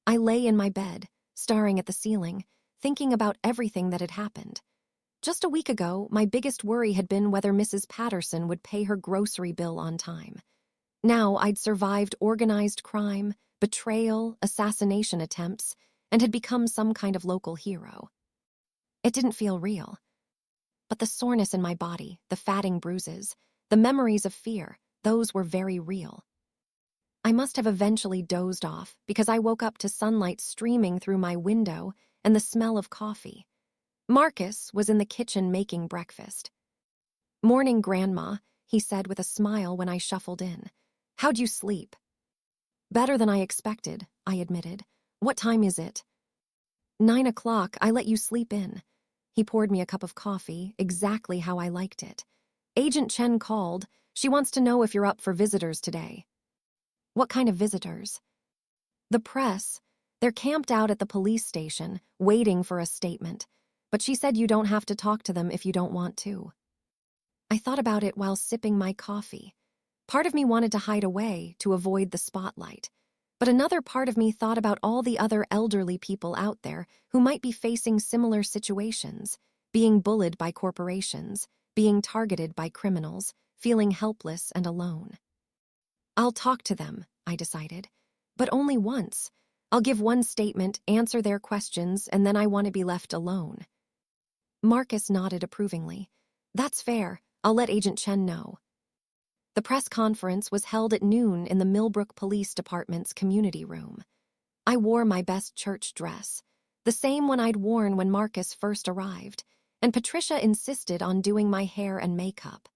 Speaker 1: I lay in my bed, staring at the ceiling, thinking about everything that had happened. Just a week ago, my biggest worry had been whether Mrs. Patterson would pay her grocery bill on time. Now I'd survived organized crime, betrayal, assassination attempts, and had become some kind of local hero. It didn't feel real. But the soreness in my body, the fatting bruises, the memories of fear, those were very real. I must have eventually dozed off because I woke up to sunlight streaming through my window and the smell of coffee. Marcus was in the kitchen making breakfast. "Morning, Grandma," he said with a smile when I shuffled in. "How'd you sleep?" "Better than I expected," I admitted. "What time is it?" 9 o'clock, I let you sleep in." He poured me a cup of coffee, exactly how I liked it. "Agent Chen called. She wants to know if you're up for visitors today." "What kind of visitors?" "The press. They're camped out at the police station, waiting for a statement. But she said you don't have to talk to them if you don't want to." I thought about it while sipping my coffee. Part of me wanted to hide away, to avoid the spotlight. But another part of me thought about all the other elderly people out there who might be facing similar situations, being bullied by corporations, being targeted by criminals, feeling helpless and alone. "I'll talk to them," I decided. "But only once. I'll give one statement, answer their questions, and then I want to be left alone." Marcus nodded approvingly. "That's fair. I'll let Agent Chen know." The press conference was held at noon in the Millbrook Police Department's community room. I wore my best church dress, the same one I'd worn when Marcus first arrived, and Patricia insisted on doing my hair and makeup.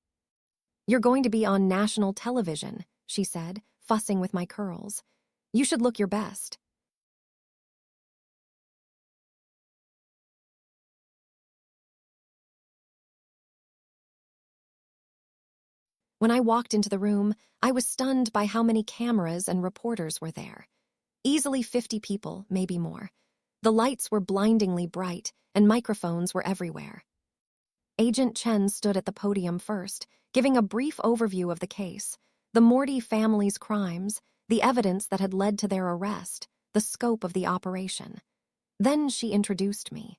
Speaker 1: "You're going to be on national television," she said, fussing with my curls. "You should look your best." When I walked into the room, I was stunned by how many cameras and reporters were there. Easily 50 people, maybe more. The lights were blindingly bright, and microphones were everywhere. Agent Chen stood at the podium first, giving a brief overview of the case, the Morty family's crimes, the evidence that had led to their arrest, the scope of the operation. Then she introduced me.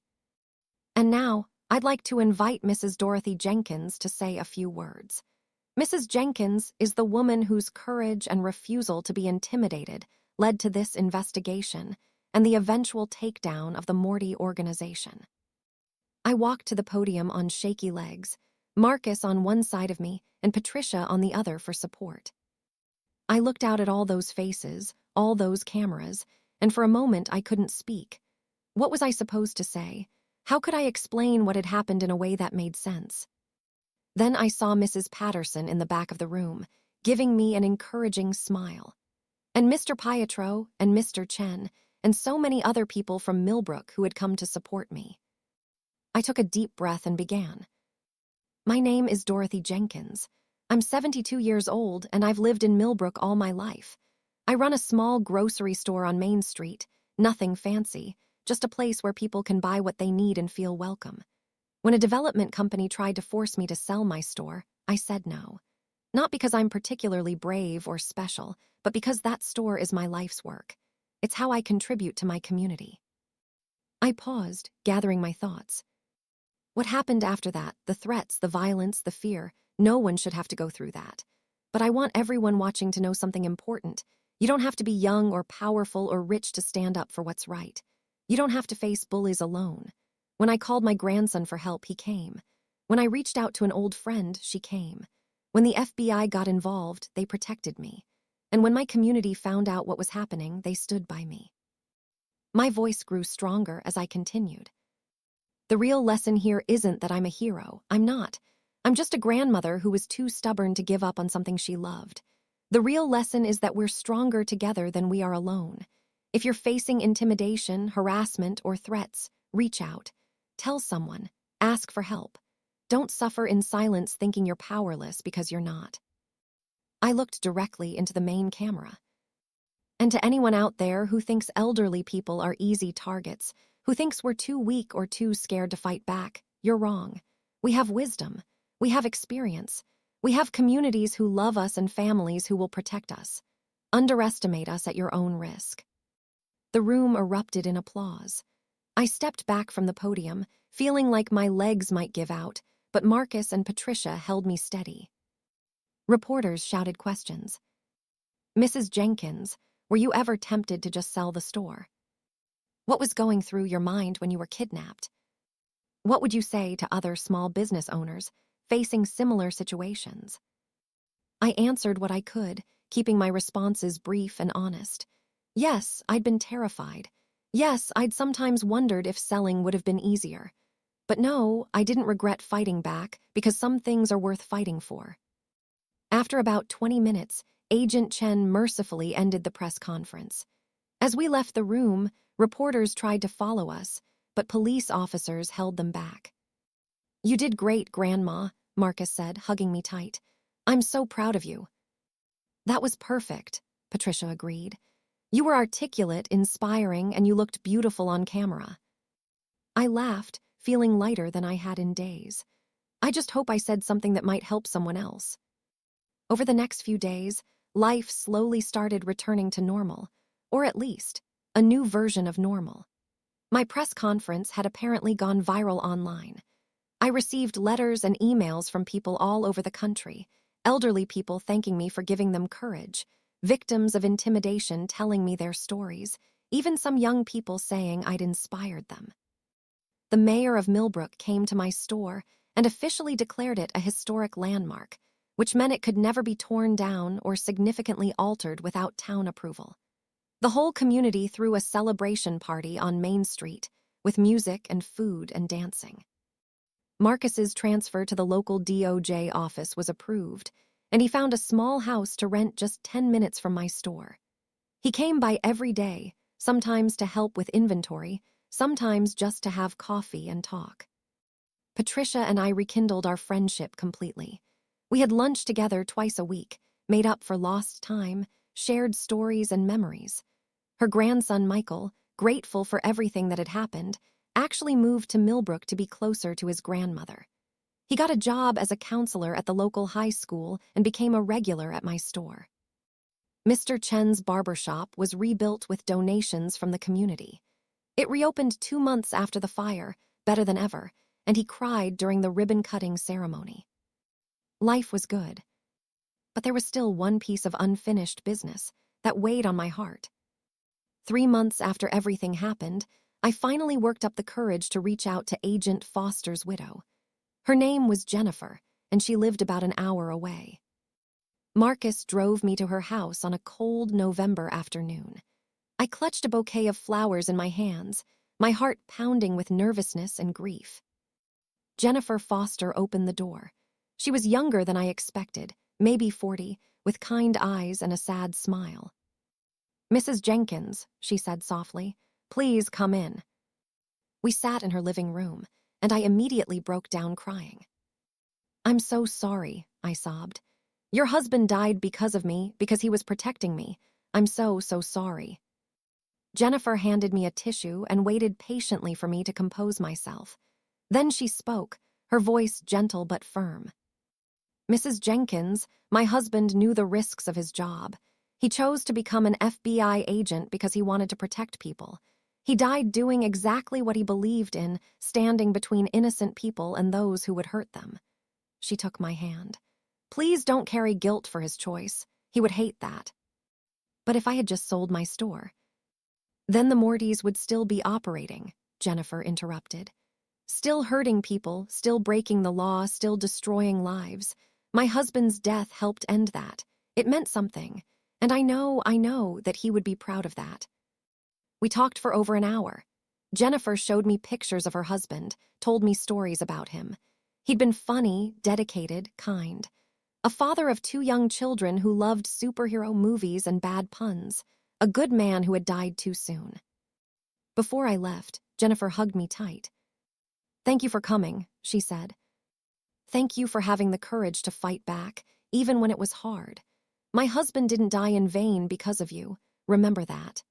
Speaker 1: "And now, I'd like to invite Mrs. Dorothy Jenkins to say a few words. Mrs. Jenkins is the woman whose courage and refusal to be intimidated led to this investigation and the eventual takedown of the Morty organization." I walked to the podium on shaky legs, Marcus on one side of me and Patricia on the other for support. I looked out at all those faces, all those cameras, and for a moment I couldn't speak. What was I supposed to say? How could I explain what had happened in a way that made sense? Then I saw Mrs. Patterson in the back of the room, giving me an encouraging smile. And Mr. Pietro and Mr. Chen, and so many other people from Millbrook who had come to support me. I took a deep breath and began. "My name is Dorothy Jenkins. I'm 72 years old, and I've lived in Millbrook all my life. I run a small grocery store on Main Street, nothing fancy, just a place where people can buy what they need and feel welcome. When a development company tried to force me to sell my store, I said no. Not because I'm particularly brave or special, but because that store is my life's work. It's how I contribute to my community." I paused, gathering my thoughts. What happened after that, the threats, the violence, the fear, no one should have to go through that. but I want everyone watching to know something important. You don't have to be young or powerful or rich to stand up for what's right. You don't have to face bullies alone. When I called my grandson for help, he came. When I reached out to an old friend, she came. When the FBI got involved, they protected me. And when my community found out what was happening, they stood by me. My voice grew stronger as I continued. The real lesson here isn't that I'm a hero. I'm not. I'm just a grandmother who was too stubborn to give up on something she loved. The real lesson is that we're stronger together than we are alone. If you're facing intimidation, harassment, or threats, reach out. Tell someone. Ask for help. Don't suffer in silence thinking you're powerless because you're not. I looked directly into the main camera. And to anyone out there who thinks elderly people are easy targets, who thinks we're too weak or too scared to fight back, you're wrong. We have wisdom. We have experience. We have communities who love us and families who will protect us. Underestimate us at your own risk. The room erupted in applause. I stepped back from the podium, feeling like my legs might give out, but Marcus and Patricia held me steady. Reporters shouted questions. Mrs. Jenkins, were you ever tempted to just sell the store? What was going through your mind when you were kidnapped? What would you say to other small business owners facing similar situations? I answered what I could, keeping my responses brief and honest. Yes, I'd been terrified. Yes, I'd sometimes wondered if selling would have been easier. But no, I didn't regret fighting back because some things are worth fighting for. After about 20 minutes, Agent Chen mercifully ended the press conference. As we left the room, reporters tried to follow us, but police officers held them back. You did great, Grandma, Marcus said, hugging me tight. I'm so proud of you. That was perfect, Patricia agreed. You were articulate, inspiring, and you looked beautiful on camera. I laughed, feeling lighter than I had in days. I just hope I said something that might help someone else. Over the next few days, life slowly started returning to normal, or at least, a new version of normal. My press conference had apparently gone viral online. I received letters and emails from people all over the country, elderly people thanking me for giving them courage, victims of intimidation telling me their stories, even some young people saying I'd inspired them. The mayor of Millbrook came to my store and officially declared it a historic landmark, which meant it could never be torn down or significantly altered without town approval. The whole community threw a celebration party on Main Street, with music and food and dancing. Marcus's transfer to the local DOJ office was approved, and he found a small house to rent just 10 minutes from my store. He came by every day, sometimes to help with inventory, sometimes just to have coffee and talk. Patricia and I rekindled our friendship completely. We had lunch together twice a week, made up for lost time, shared stories and memories. Her grandson, Michael, grateful for everything that had happened, actually moved to Millbrook to be closer to his grandmother. He got a job as a counselor at the local high school and became a regular at my store. Mr. Chen's barbershop was rebuilt with donations from the community. It reopened 2 months after the fire, better than ever, and he cried during the ribbon-cutting ceremony. Life was good. But there was still one piece of unfinished business that weighed on my heart. 3 months after everything happened, I finally worked up the courage to reach out to Agent Foster's widow. Her name was Jennifer, and she lived about an hour away. Marcus drove me to her house on a cold November afternoon. I clutched a bouquet of flowers in my hands, my heart pounding with nervousness and grief. Jennifer Foster opened the door. She was younger than I expected, maybe 40, with kind eyes and a sad smile. Mrs. Jenkins, she said softly, please come in. We sat in her living room, and I immediately broke down crying. I'm so sorry, I sobbed. Your husband died because of me, because he was protecting me. I'm so sorry. Jennifer handed me a tissue and waited patiently for me to compose myself. Then she spoke, her voice gentle but firm. Mrs. Jenkins, my husband knew the risks of his job. He chose to become an FBI agent because he wanted to protect people. He died doing exactly what he believed in, standing between innocent people and those who would hurt them. She took my hand. Please don't carry guilt for his choice. He would hate that. But if I had just sold my store, then the Mortys would still be operating, Jennifer interrupted. Still hurting people, still breaking the law, still destroying lives. My husband's death helped end that. It meant something. And I know that he would be proud of that. We talked for over an hour. Jennifer showed me pictures of her husband, told me stories about him. He'd been funny, dedicated, kind. A father of 2 young children who loved superhero movies and bad puns. A good man who had died too soon. Before I left, Jennifer hugged me tight. "Thank you for coming," she said. "Thank you for having the courage to fight back, even when it was hard. My husband didn't die in vain because of you. Remember that."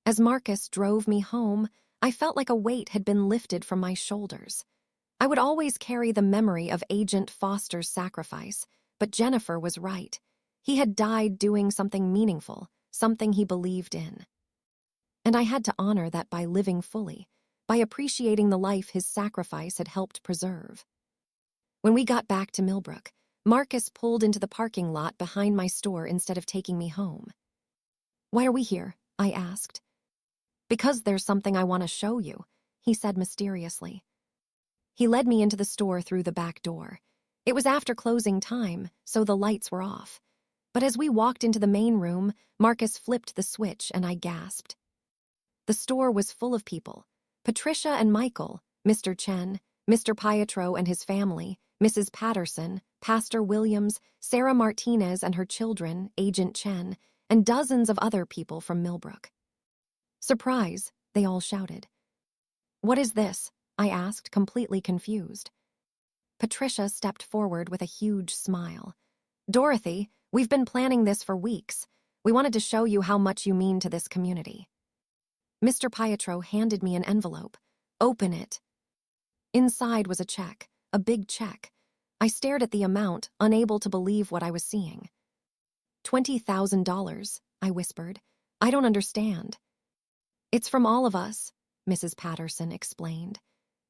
Speaker 1: As Marcus drove me home, I felt like a weight had been lifted from my shoulders. I would always carry the memory of Agent Foster's sacrifice, but Jennifer was right. He had died doing something meaningful, something he believed in. And I had to honor that by living fully, by appreciating the life his sacrifice had helped preserve. When we got back to Millbrook, Marcus pulled into the parking lot behind my store instead of taking me home. "Why are we here?" I asked. "Because there's something I want to show you," he said mysteriously. He led me into the store through the back door. It was after closing time, so the lights were off. But as we walked into the main room, Marcus flipped the switch and I gasped. The store was full of people. Patricia and Michael, Mr. Chen, Mr. Pietro and his family, Mrs. Patterson, Pastor Williams, Sarah Martinez and her children, Agent Chen, and dozens of other people from Millbrook. "Surprise," they all shouted. "What is this?" I asked, completely confused. Patricia stepped forward with a huge smile. "Dorothy, we've been planning this for weeks. We wanted to show you how much you mean to this community." Mr. Pietro handed me an envelope. "Open it." Inside was a check, a big check. I stared at the amount, unable to believe what I was seeing. $20,000, I whispered. "I don't understand." "It's from all of us," Mrs. Patterson explained.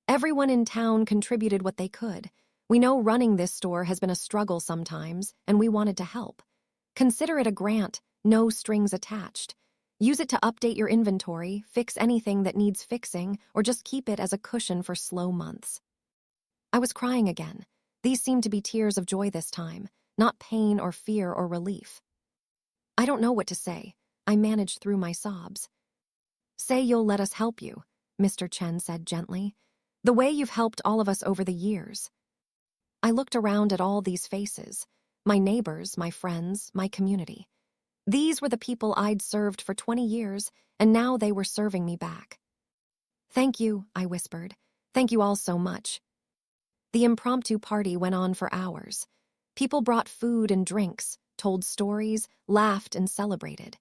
Speaker 1: "Everyone in town contributed what they could. We know running this store has been a struggle sometimes, and we wanted to help. Consider it a grant, no strings attached. Use it to update your inventory, fix anything that needs fixing, or just keep it as a cushion for slow months." I was crying again. These seemed to be tears of joy this time, not pain or fear or relief. "I don't know what to say." I managed through my sobs. "Say you'll let us help you," Mr. Chen said gently. "The way you've helped all of us over the years." I looked around at all these faces, my neighbors, my friends, my community. These were the people I'd served for 20 years, and now they were serving me back. "Thank you," I whispered. "Thank you all so much." The impromptu party went on for hours. People brought food and drinks, told stories, laughed and celebrated.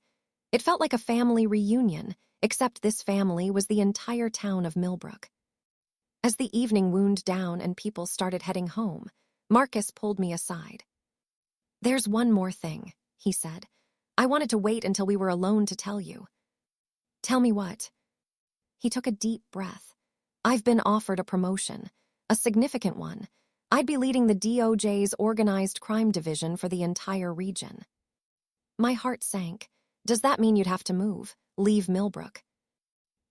Speaker 1: It felt like a family reunion, except this family was the entire town of Millbrook. As the evening wound down and people started heading home, Marcus pulled me aside. "There's one more thing," he said. "I wanted to wait until we were alone to tell you." "Tell me what?" He took a deep breath. "I've been offered a promotion, a significant one. I'd be leading the DOJ's organized crime division for the entire region." My heart sank. "Does that mean you'd have to move, leave Millbrook?"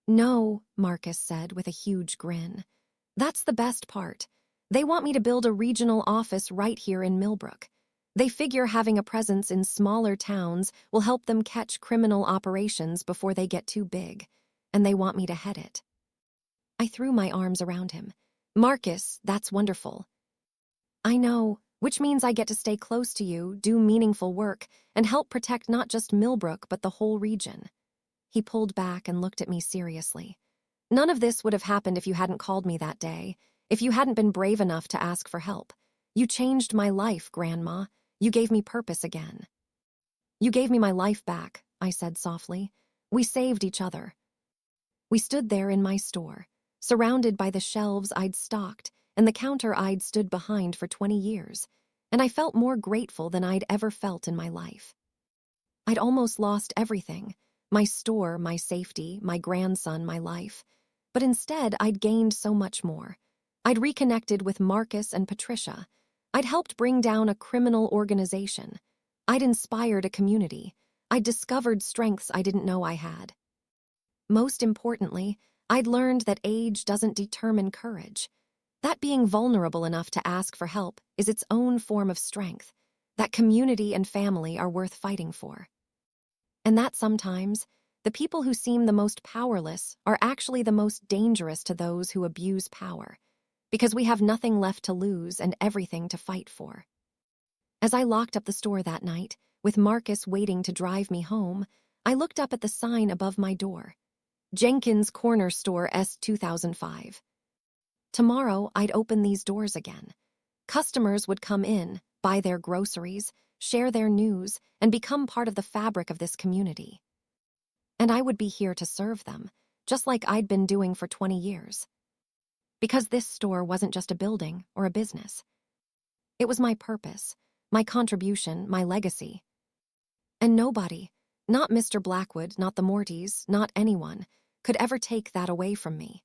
Speaker 1: "No," Marcus said with a huge grin. "That's the best part. They want me to build a regional office right here in Millbrook. They figure having a presence in smaller towns will help them catch criminal operations before they get too big, and they want me to head it." I threw my arms around him. "Marcus, that's wonderful." "I know, which means I get to stay close to you, do meaningful work, and help protect not just Millbrook but the whole region." He pulled back and looked at me seriously. "None of this would have happened if you hadn't called me that day, if you hadn't been brave enough to ask for help. You changed my life, Grandma. You gave me purpose again." "You gave me my life back," I said softly. "We saved each other." We stood there in my store, surrounded by the shelves I'd stocked and the counter I'd stood behind for 20 years, and I felt more grateful than I'd ever felt in my life. I'd almost lost everything, my store, my safety, my grandson, my life. But instead, I'd gained so much more. I'd reconnected with Marcus and Patricia. I'd helped bring down a criminal organization. I'd inspired a community. I'd discovered strengths I didn't know I had. Most importantly, I'd learned that age doesn't determine courage. That being vulnerable enough to ask for help is its own form of strength, that community and family are worth fighting for. And that sometimes, the people who seem the most powerless are actually the most dangerous to those who abuse power, because we have nothing left to lose and everything to fight for. As I locked up the store that night, with Marcus waiting to drive me home, I looked up at the sign above my door. Jenkins Corner Store S 2005. Tomorrow, I'd open these doors again. Customers would come in, buy their groceries, share their news, and become part of the fabric of this community. And I would be here to serve them, just like I'd been doing for 20 years. Because this store wasn't just a building or a business. It was my purpose, my contribution, my legacy. And nobody, not Mr. Blackwood, not the Mortys, not anyone, could ever take that away from me.